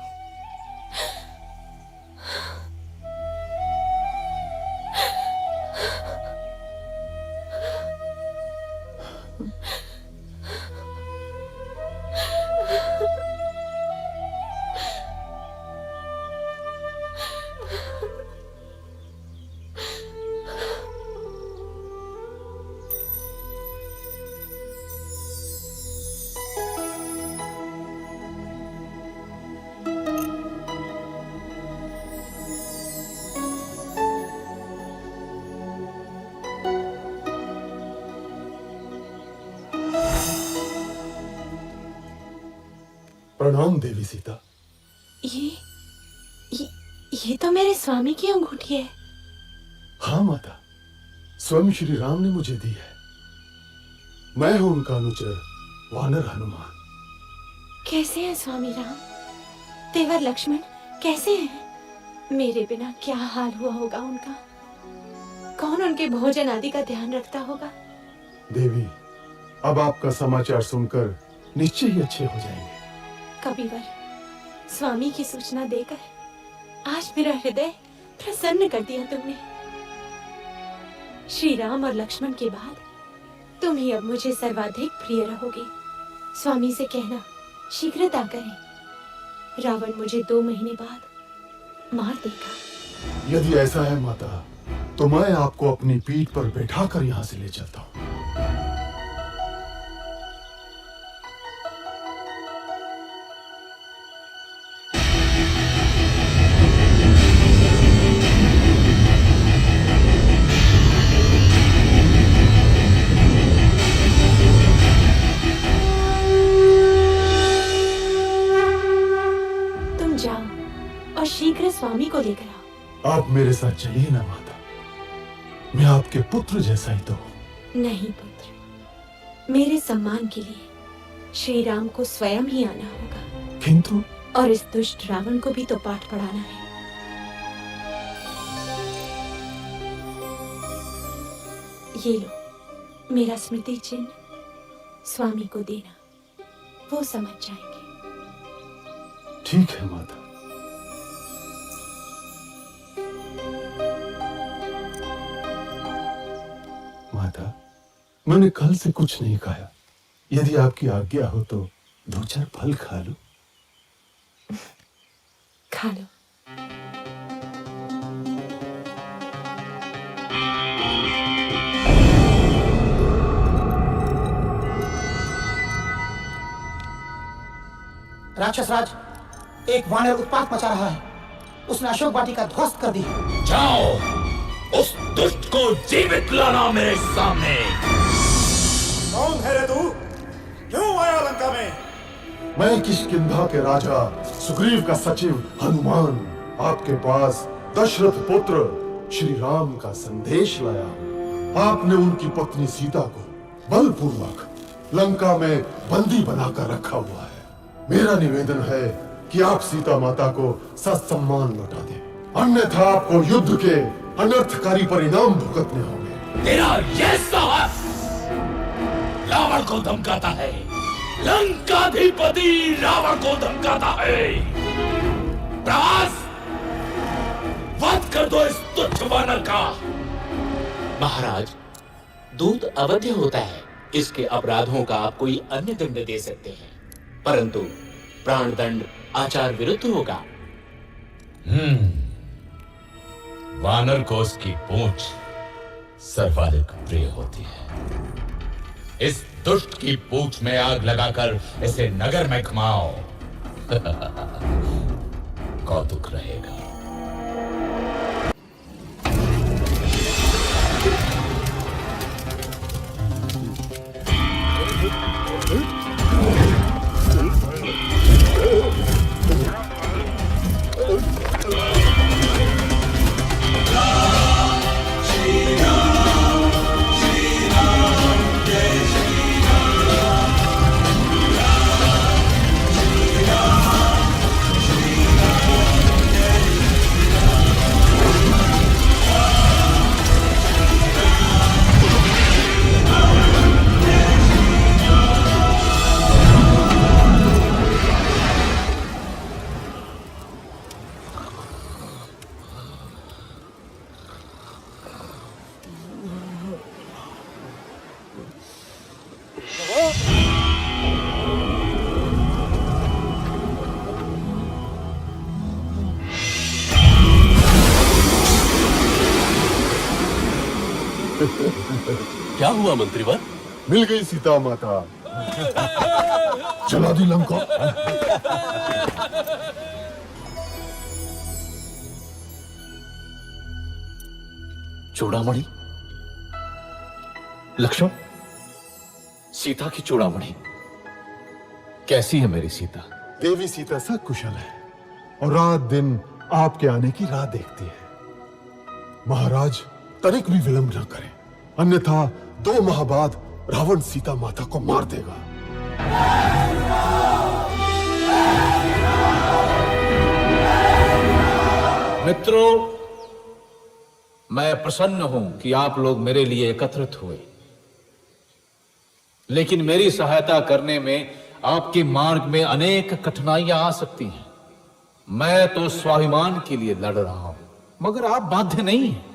प्रणाम देवी सीता। ये तो मेरे स्वामी की अंगूठी है। हाँ माता, स्वयं श्री राम ने मुझे दी है। मैं हूं उनका अनुचर वानर हनुमान। कैसे हैं स्वामी राम? तेवर लक्ष्मण कैसे हैं? मेरे बिना क्या हाल हुआ होगा उनका? कौन उनके भोजन आदि का ध्यान रखता होगा? देवी, अब आपका समाचार सुनकर निश्चय ही अच्छे हो जाएंगे। कबीवर, स्वामी की सूचना देकर आज मेरा हृदय प्रसन्न कर दिया तुमने। श्री राम और लक्ष्मण के बाद तुम ही अब मुझे सर्वाधिक प्रिय रहोगे। स्वामी से कहना शीघ्रता करें, रावण मुझे 2 महीने बाद मार देगा। यदि ऐसा है माता, तो मैं आपको अपनी पीठ पर बैठाकर यहाँ से ले चलता हूँ। स्वामी को लेकर आओ। आप मेरे साथ चलिए ना माता, मैं आपके पुत्र जैसा ही तो हूं। नहीं पुत्र, मेरे सम्मान के लिए श्री राम को स्वयं ही आना होगा। किंतु और इस दुष्ट रावण को भी तो पाठ पढ़ाना है। ये लो मेरा स्मृति चिन्ह, स्वामी को देना, वो समझ जाएंगे। ठीक है माता। माता, मैंने कल से कुछ नहीं खाया। यदि आपकी आज्ञा हो तो 2-4 फल खा लो। खा लो। राक्षस राज, एक वानर उत्पात मचा रहा है। उसने अशोक वाटिका ध्वस्त कर दी। जाओ, उस दुष्ट को जीवित लाना मेरे सामने। कौन है रे तू? क्यों आया लंका में? मैं किष्किंधा के राजा सुग्रीव का सचिव हनुमान आपके पास दशरथ पुत्र श्री राम का संदेश लाया हूं। आपने उनकी पत्नी सीता को बलपूर्वक लंका में बंदी बनाकर रखा हुआ है। मेरा निवेदन है कि आप सीता माता को ससम्मान लौटा दें, अन्यथा आपको युद्ध के अनर्थकारी परिणाम भुगतने होंगे। तेरा ये साहस रावण को धमकाता है, लंकाधिपति रावण को धमकाता है। प्रभास, वध कर दो इस तुच्छ वानर का। महाराज, दूत अवध्य होता है, इसके अपराधों का आप कोई अन्य दंड दे सकते हैं, परंतु प्राण दंड आचार विरुद्ध होगा। वानर को उसकी पूंछ सर्वाधिक प्रिय होती है। इस दुष्ट की पूंछ में आग लगाकर इसे नगर में घुमाओ। कौतुक रहेगा। क्या हुआ मंत्रीवर? मिल गई सीता माता। चला दी लंका। चूड़ामणि, लक्ष्मण, सीता की चूड़ामणि कैसी है मेरी सीता? देवी सीता सकुशल है और रात दिन आपके आने की राह देखती है। महाराज, तनिक भी विलंब न करें, अन्यथा 2 माह बाद रावण सीता माता को मार देगा। मित्रों, मैं प्रसन्न हूं कि आप लोग मेरे लिए एकत्रित हुए, लेकिन मेरी सहायता करने में आपके मार्ग में अनेक कठिनाइयां आ सकती हैं। मैं तो स्वाभिमान के लिए लड़ रहा हूं, मगर आप बाध्य नहीं हैं।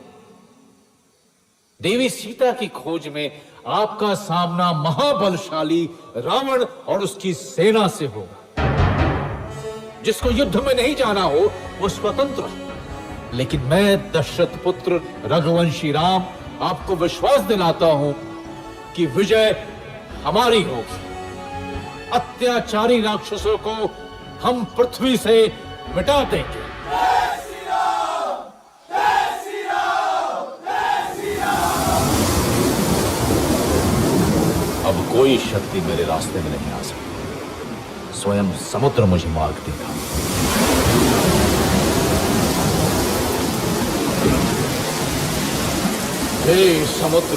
देवी सीता की खोज में आपका सामना महाबलशाली रावण और उसकी सेना से होगा। जिसको युद्ध में नहीं जाना हो वो स्वतंत्र है, लेकिन मैं दशरथ पुत्र रघुवंशी राम आपको विश्वास दिलाता हूं कि विजय हमारी होगी। अत्याचारी राक्षसों को हम पृथ्वी से मिटा देंगे। अब कोई शक्ति मेरे रास्ते में नहीं आ सकती। स्वयं समुद्र मुझे मार्ग देगा। हे समुद्र,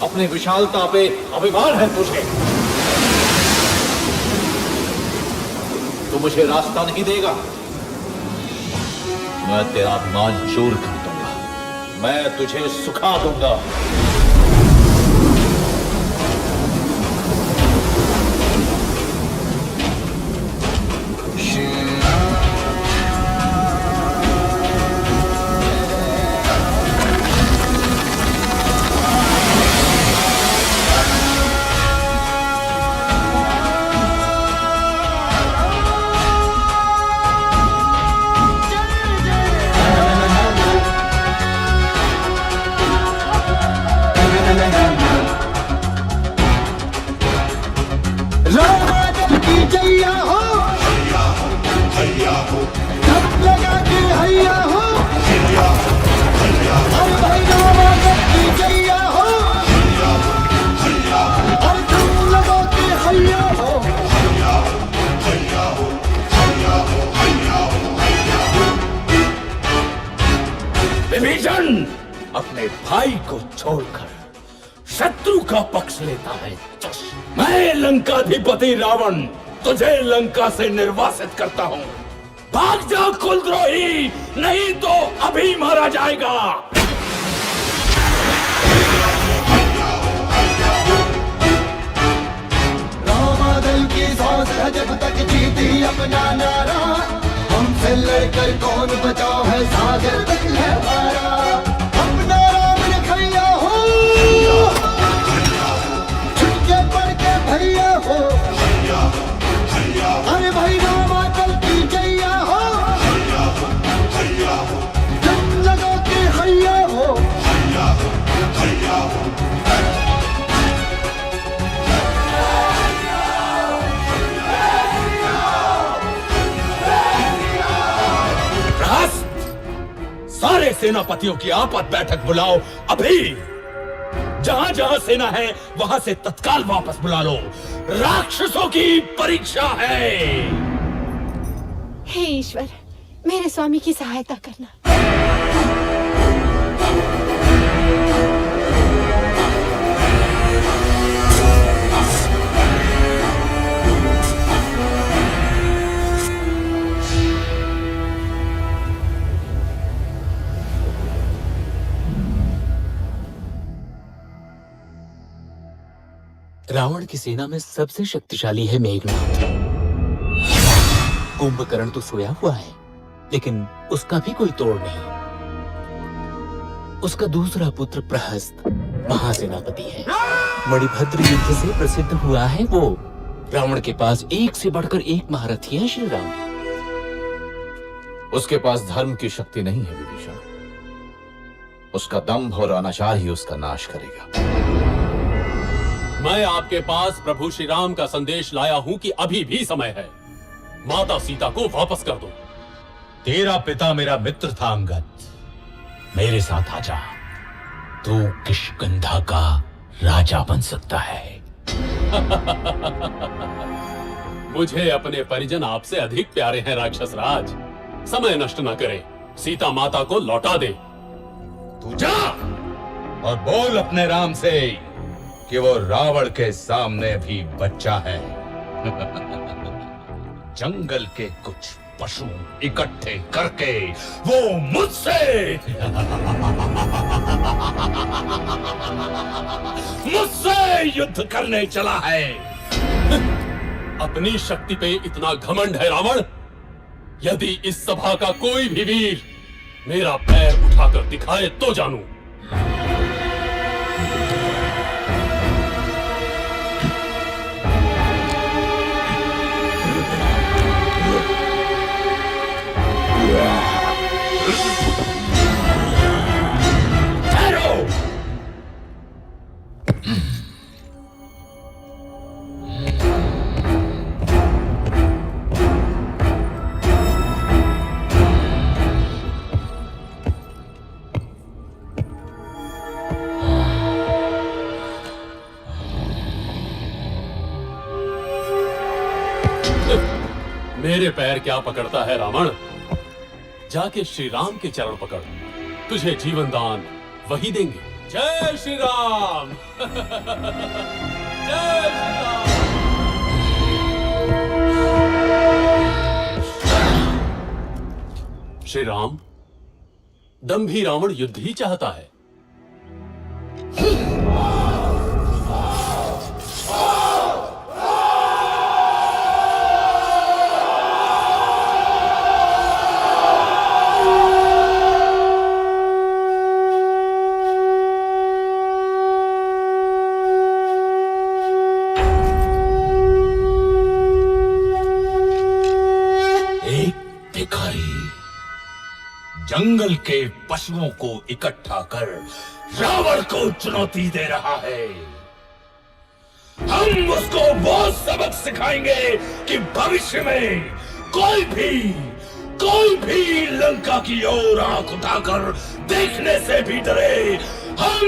अपनी विशालता पे अभिमान है तुझे। तू मुझे रास्ता नहीं देगा, मैं तेरा अभिमान चूर कर दूंगा, मैं तुझे सुखा दूंगा। विभीषण अपने भाई को छोड़कर शत्रु का पक्ष लेता है। मैं लंकाधिपति रावण तुझे लंका से निर्वासित करता हूँ। भाग जा कुलद्रोही, नहीं तो अभी मारा जाएगा। रामादल की सांस है जब तक जीती अपना नारा, हमसे लड़कर कौन बचाओ है सागर तक है हमारा। अपना राम रखैया हो, छुटके पड़ के भैया हो, अरे भाई रामादल की जैया हो, जंग लगा के हैया हो। सारे सेनापतियों की आपात बैठक बुलाओ अभी। जहां जहां सेना है वहां से तत्काल वापस बुला लो। राक्षसों की परीक्षा है। हे ईश्वर, मेरे स्वामी की सहायता करना। रावण की सेना में सबसे शक्तिशाली है मेघनाद। कुंभकर्ण तो सोया हुआ है, लेकिन उसका भी कोई तोड़ नहीं। उसका दूसरा पुत्र प्रहस्त महासेनापति है। मणिभद्र युद्ध से प्रसिद्ध हुआ है वो। रावण के पास एक से बढ़कर एक महारथी है श्री राम। उसके पास धर्म की शक्ति नहीं है विभीषण। उसका दंभ और अनाचार ही उसका नाश करेगा। मैं आपके पास प्रभु श्री राम का संदेश लाया हूं कि अभी भी समय है। माता सीता को वापस कर दो। तेरा पिता मेरा मित्र था अंगद, मेरे साथ आजा। तू किष्किंधा का राजा बन सकता है। मुझे अपने परिजन आपसे अधिक प्यारे हैं राक्षस राज। समय नष्ट न करें, सीता माता को लौटा दे। तू जा और बोल अपने राम से कि वो रावण के सामने भी बच्चा है। जंगल के कुछ पशु इकट्ठे करके वो मुझसे युद्ध करने चला है। अपनी शक्ति पे इतना घमंड है रावण। यदि इस सभा का कोई भी वीर मेरा पैर उठाकर दिखाए तो जानूं। मेरे पैर क्या पकड़ता है रावण? जाके श्री राम के चरण पकड़, तुझे जीवन दान वही देंगे। जय श्री राम। जय श्री राम। श्री राम, दंभी रावण युद्ध ही चाहता है। जंगल के पशुओं को इकट्ठा कर रावण को चुनौती दे रहा है। हम उसको वो सबक सिखाएंगे कि भविष्य में कोई भी लंका की ओर आंख उठाकर देखने से भी डरे। हम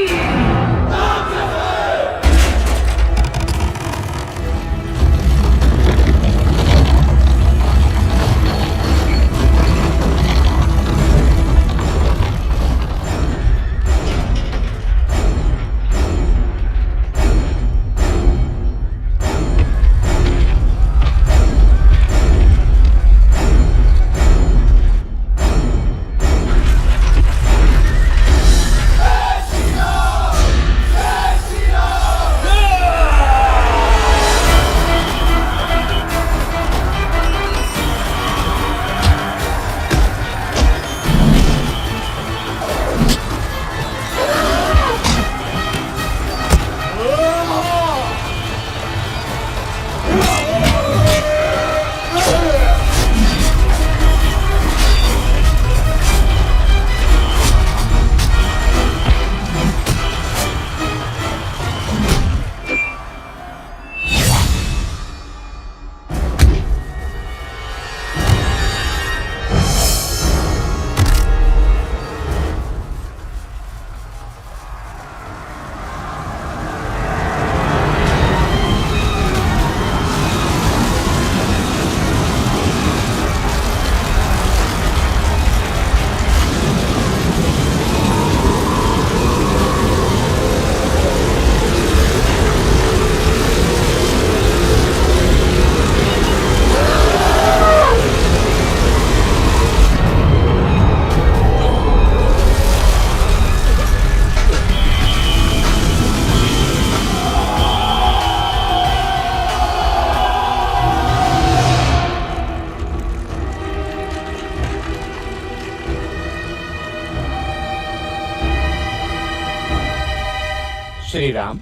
श्री राम,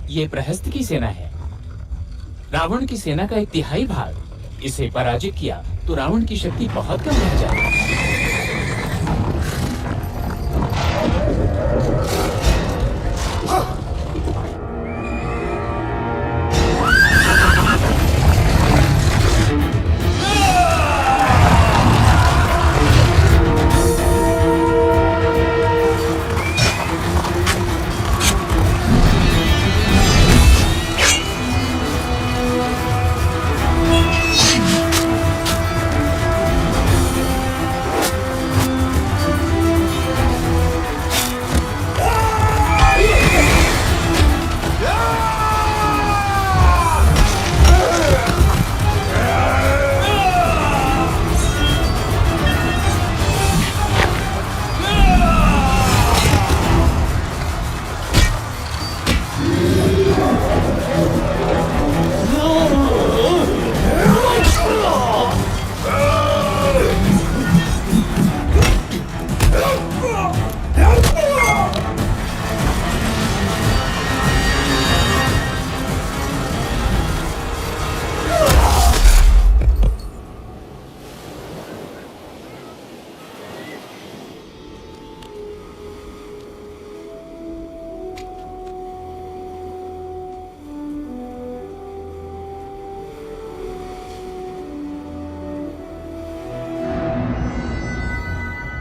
ये प्रहस्त की सेना है। रावण की सेना का 1/3 भाग। इसे पराजित किया तो रावण की शक्ति बहुत कम रह जाएगी।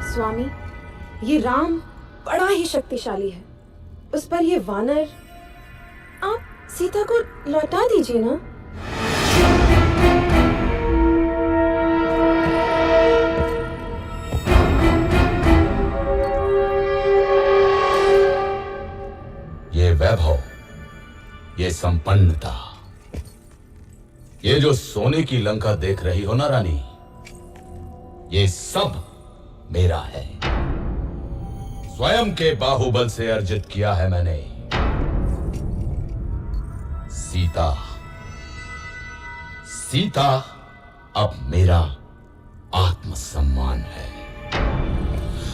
स्वामी, ये राम बड़ा ही शक्तिशाली है। उस पर ये वानर, आप सीता को लौटा दीजिए ना। ये संपन्नता, ये जो सोने की लंका देख रही हो ना रानी, ये सब मेरा है। स्वयं के बाहुबल से अर्जित किया है मैंने। सीता, सीता अब मेरा आत्मसम्मान है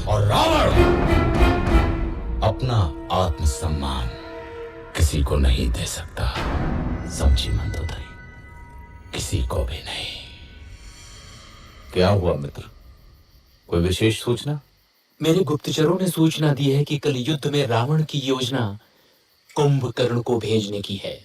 और रावण अपना आत्मसम्मान किसी को नहीं दे सकता। समझी मंदोदरी, किसी को भी नहीं। क्या हुआ मित्र, कोई विशेष सूचना? मेरे गुप्तचरों ने सूचना दी है कि कल युद्ध में रावण की योजना कुंभकर्ण को भेजने की है।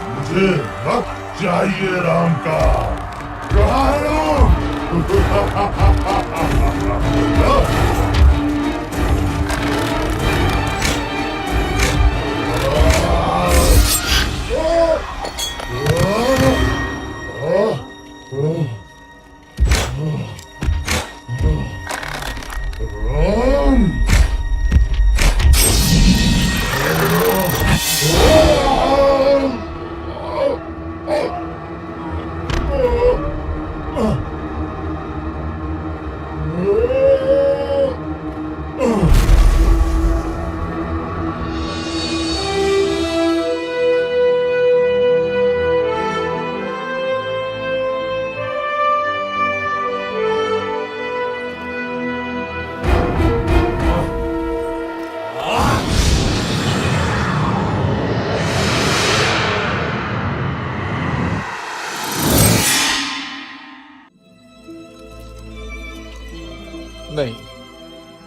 मुझे वक्त चाहिए राम का। कहाँ है नहीं,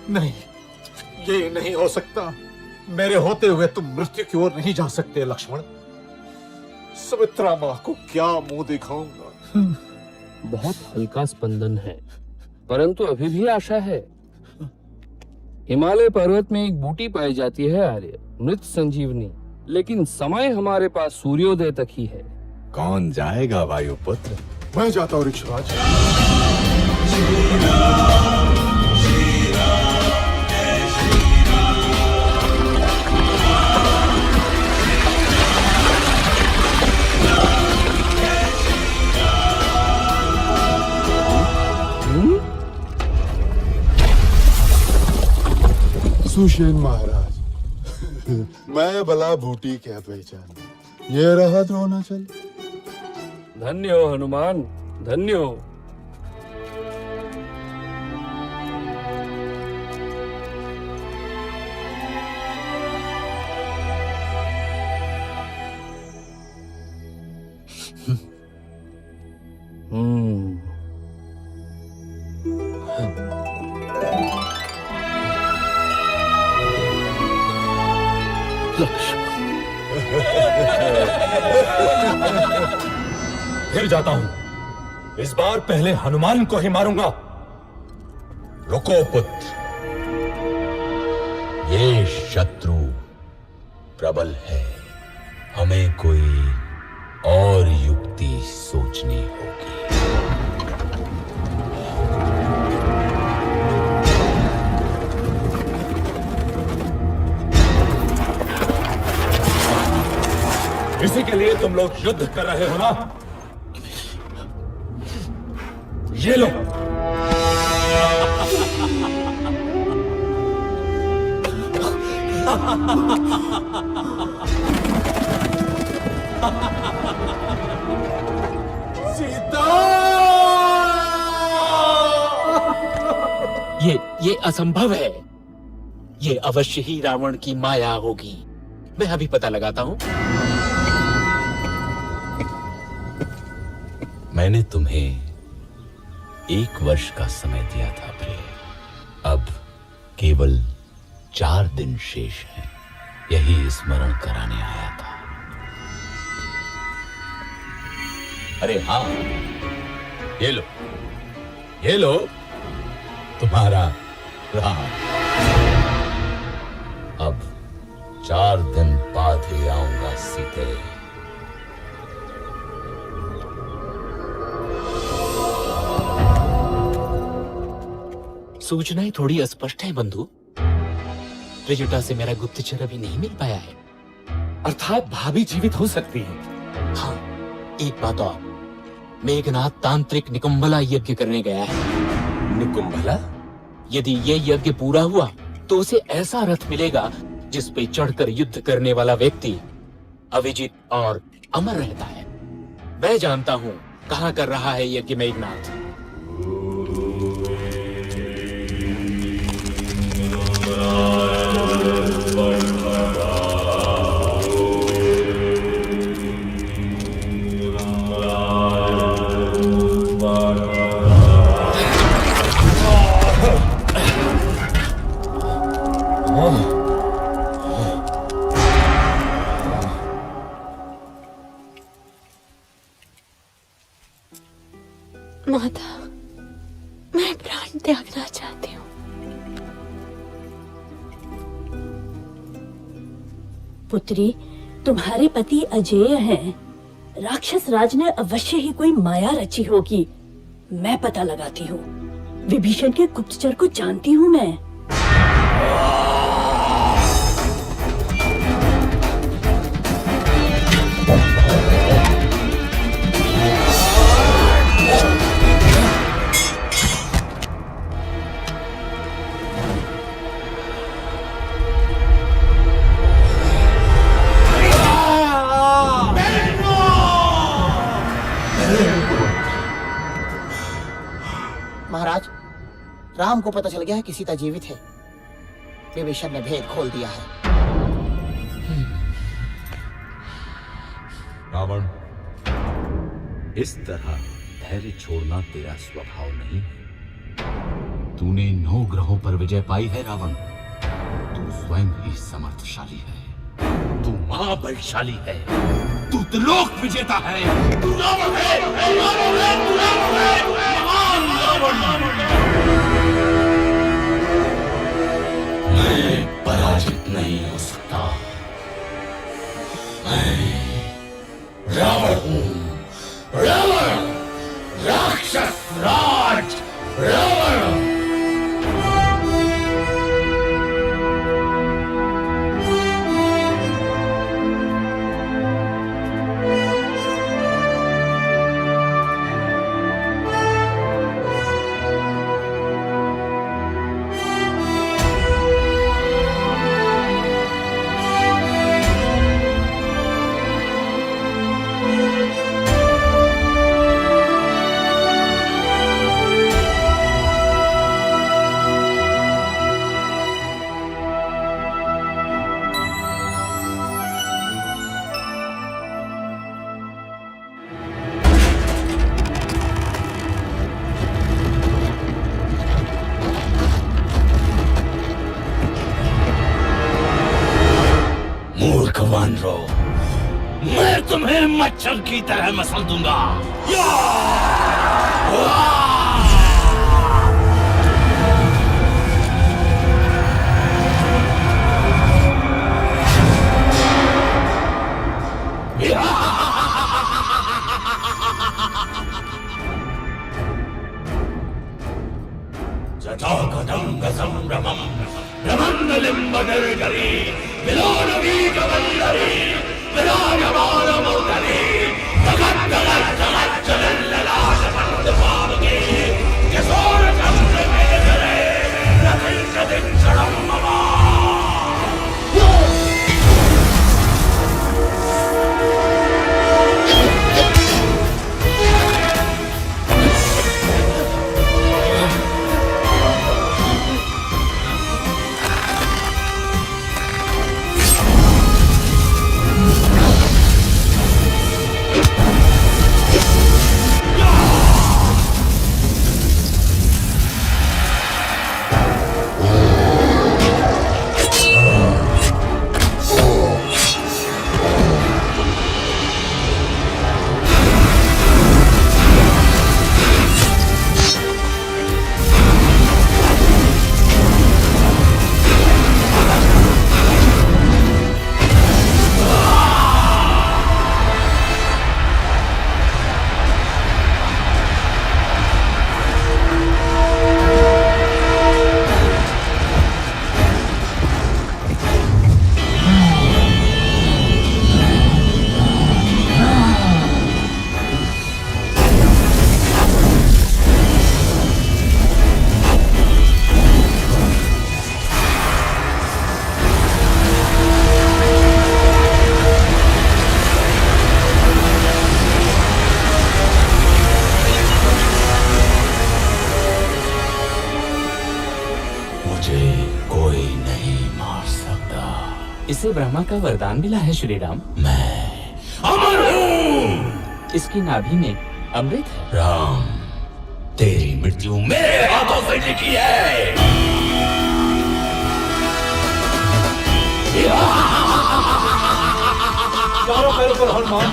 नहीं, ये नहीं हो सकता। मेरे होते हुए तुम मृत्यु की ओर नहीं जा सकते लक्ष्मण। सुमित्रा माँ को क्या मुंह दिखाऊंगा? बहुत हल्का स्पंदन है, परंतु अभी भी आशा है। हिमालय पर्वत में एक बूटी पाई जाती है आर्य, मृत संजीवनी, लेकिन समय हमारे पास सूर्योदय तक ही है। कौन जाएगा वायुपुत्र? मैं जाता हूँ ऋक्षराज। सुषेण महाराज, मैं भला बूटी क्या पहचान। ये रहा द्रोणाचल। धन्य हो हनुमान, धन्य हो। फिर जाता हूं। इस बार पहले हनुमान को ही मारूंगा। रुको पुत्र, ये शत्रु प्रबल है। हमें कोई और युक्ति सोचनी होगी। इसी के लिए तुम लोग युद्ध कर रहे हो ना? ये लो। सीता! ये असंभव है। ये अवश्य ही रावण की माया होगी। मैं अभी पता लगाता हूँ। मैंने तुम्हें 1 वर्ष का समय दिया था प्रिय। अब केवल 4 दिन शेष हैं। यही स्मरण कराने आया था। अरे हाँ, ये लो तुम्हारा राम। अब 4 दिन बाद ही आऊंगा सीते। सूचनाएं थोड़ी अस्पष्ट है बंधु। त्रिजटा से मेरा गुप्तचर अभी नहीं मिल पाया है। अर्थात भाभी जीवित हो सकती है। हाँ, एक बात और, मेघनाथ तांत्रिक निकुंभला यज्ञ करने गया है। निकुंभला? यदि ये यज्ञ पूरा हुआ तो उसे ऐसा रथ मिलेगा जिस पे चढ़कर युद्ध करने वाला व्यक्ति अविजित और अमर रहता है। मैं जानता हूँ कहाँ कर रहा है यज्ञ मेघनाथ। माता, मैं प्राण त्यागना चाहती हूँ। पुत्री, तुम्हारे पति अजेय हैं। राक्षस राज ने अवश्य ही कोई माया रची होगी। मैं पता लगाती हूँ। विभीषण के गुप्तचर को जानती हूँ मैं। महाराज, राम को पता चल गया है कि सीता जीवित है। विभीषण ने भेद खोल दिया है। रावण, इस तरह धैर्य छोड़ना तेरा स्वभाव नहीं। तूने 9 ग्रहों पर विजय पाई है रावण। तू स्वयं ही समर्थशाली है। तू महाबलशाली है। तू त्रिलोक विजेता है। तू रावण है, रावण है, तू रावण है, महान रावण। मैं पराजित नहीं हो सकता। मैं रावण हूँ, रावण, राक्षस राज रावण। वानरो, मैं तुम्हें मच्छर की तरह मसल दूंगा। जटाकदंग संभ्रमं ब्रह्मण्डलिम्बनिर्गरी विलोलवीकवल्लरी विराजमानमौदरी जगद्जगज्जगज्जलल्ललाशपण्डपावके यशोरचन्द्रमेधरे रथिंशदिक्षणं मम। इसे ब्रह्मा का वरदान मिला है श्री राम। अमर हूं। इसकी नाभि में अमृत है। राम, तेरी मृत्यु मेरे हाथों से लिखी है। चारों पैरों पर हनुमान।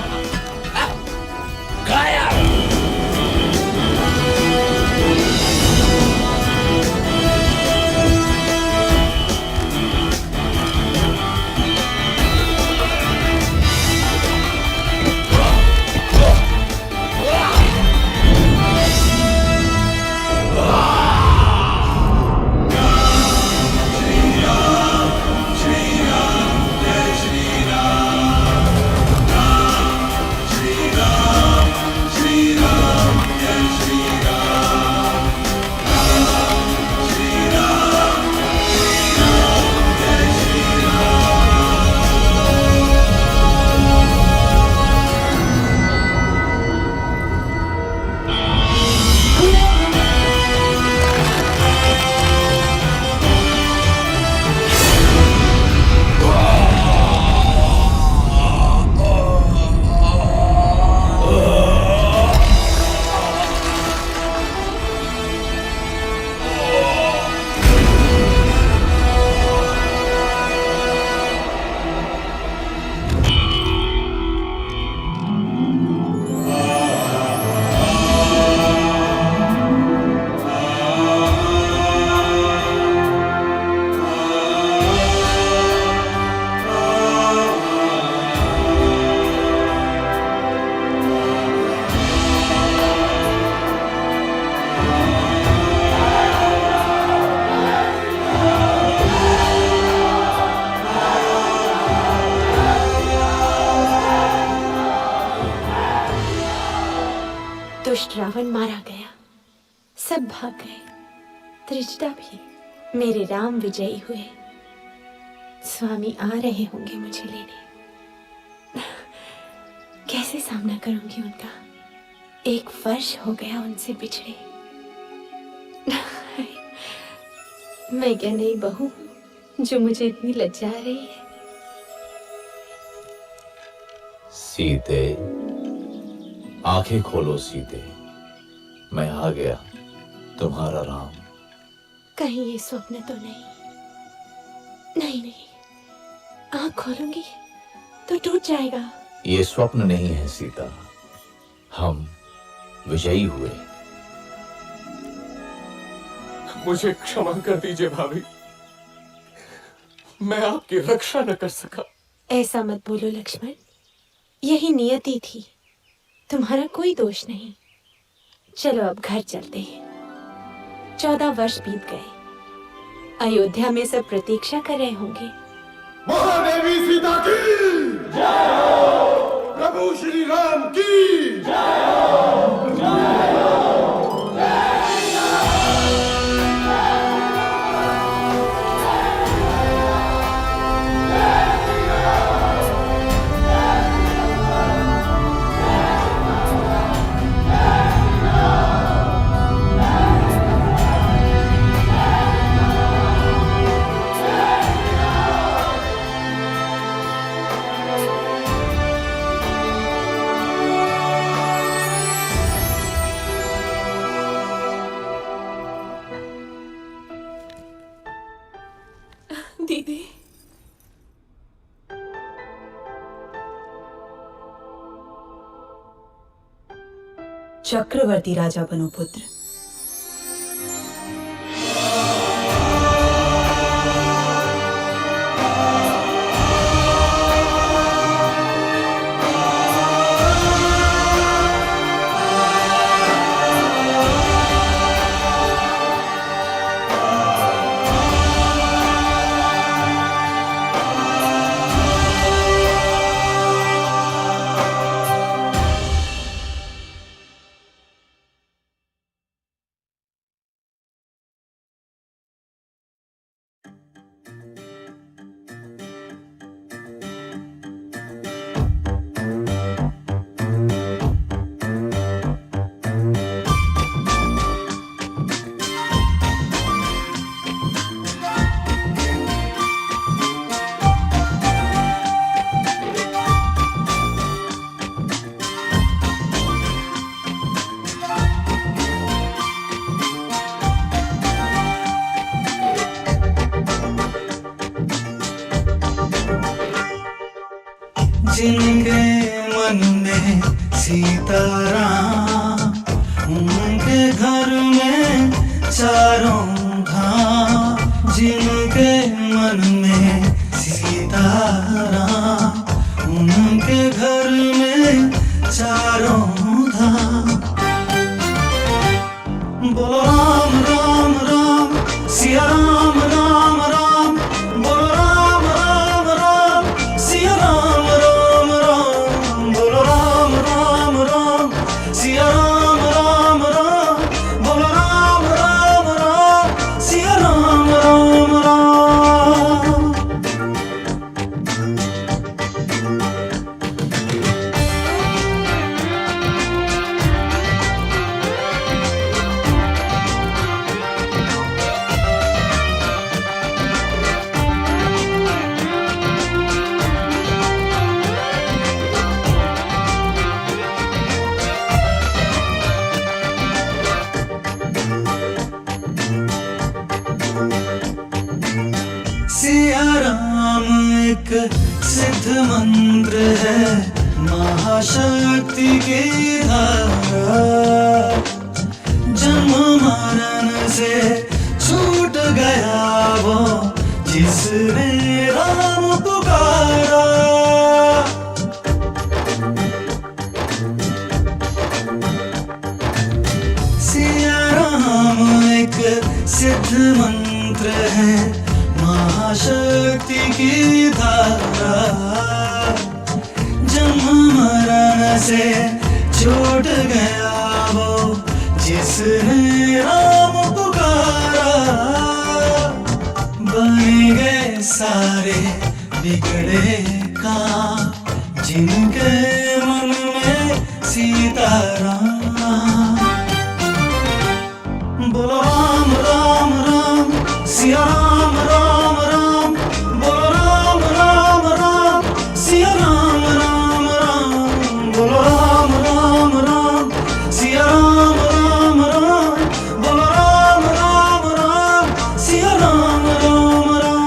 दुष्ट रावण मारा गया, सब भाग गए, त्रिजटा भी। मेरे राम विजयी हुए। स्वामी आ रहे होंगे मुझे लेने। कैसे सामना करूंगी उनका? 1 वर्ष हो गया उनसे बिछड़े। मैं क्या नई बहू जो मुझे इतनी लज्जा रही है? सीते, आंखें खोलो सीते, मैं आ गया, तुम्हारा राम। कहीं ये स्वप्न तो नहीं? नहीं नहीं, आंख खोलूंगी तो टूट जाएगा। ये स्वप्न नहीं है सीता, हम विजयी हुए। मुझे क्षमा कर दीजिए भाभी, मैं आपकी रक्षा न कर सका। ऐसा मत बोलो लक्ष्मण, यही नियति थी, तुम्हारा कोई दोष नहीं। चलो अब घर चलते हैं। 14 वर्ष बीत गए, अयोध्या में सब प्रतीक्षा कर रहे होंगे। महादेवी सीता की जय हो, प्रभु श्री राम की जय हो, जय हो। दीदी, चक्रवर्ती राजा बनो पुत्र। जिनके मन में सीताराम, उनके घर में चारों धाम। जिनके मन में सीताराम, उनके घर में चारों धाम। बोलो राम राम राम, सिया राम राम राम। बोलो राम राम राम, सिया राम राम राम। बोलो राम राम राम, सिया राम राम राम। बोलो राम राम राम, सिया राम राम राम। सिया राम एक सिद्ध मंत्र है, महाशक्ति की धारा। जन्म मरण से छूट गया वो जिसने राम पुकारा। सिया राम एक सिद्ध मंत्र है, महाशक्ति की धारा। जन्म मरण से छूट गया वो जिसने राम पुकारा। बन गए सारे बिगड़े काम, जिनके मन में सीताराम। बोलो राम राम राम, सिया राम राम राम। बोलो राम राम राम, सिया राम राम राम। बोलो राम राम राम, सिया राम राम राम। बोलो राम राम राम, सिया राम राम राम।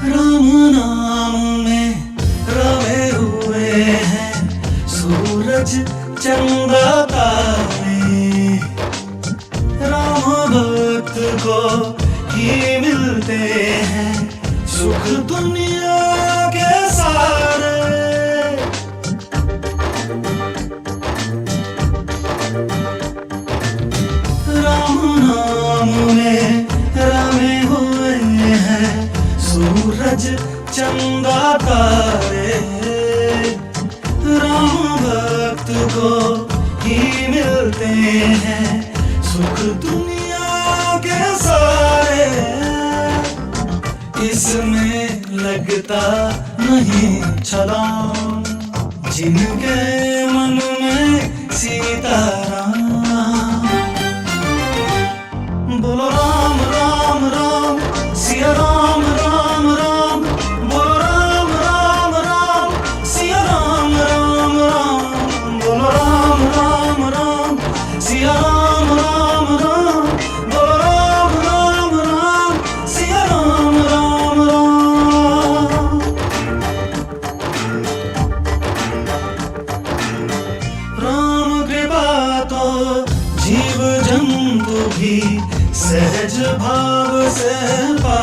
राम नाम में रमे हुए हैं सूरज चंद्र तारे। राम भक्त को ही मिलते हैं सुख दुनिया के सारे। राम नाम में रमे हुए हैं सूरज चंदा तारे। राम भक्त को ही मिलते हैं सुख दुनिया के सारे। इसमें लगता नहीं छलांग, जिनके मन में सीताराम। बोलो राम राम राम, सिया राम राम राम। बोलो राम राम राम, सिया राम राम राम। बोलो राम राम राम, सिया राम राम राम। बोलो राम राम राम, सिया राम राम राम। राम कृपा तो जीव जंतु भी सहज भाव से पा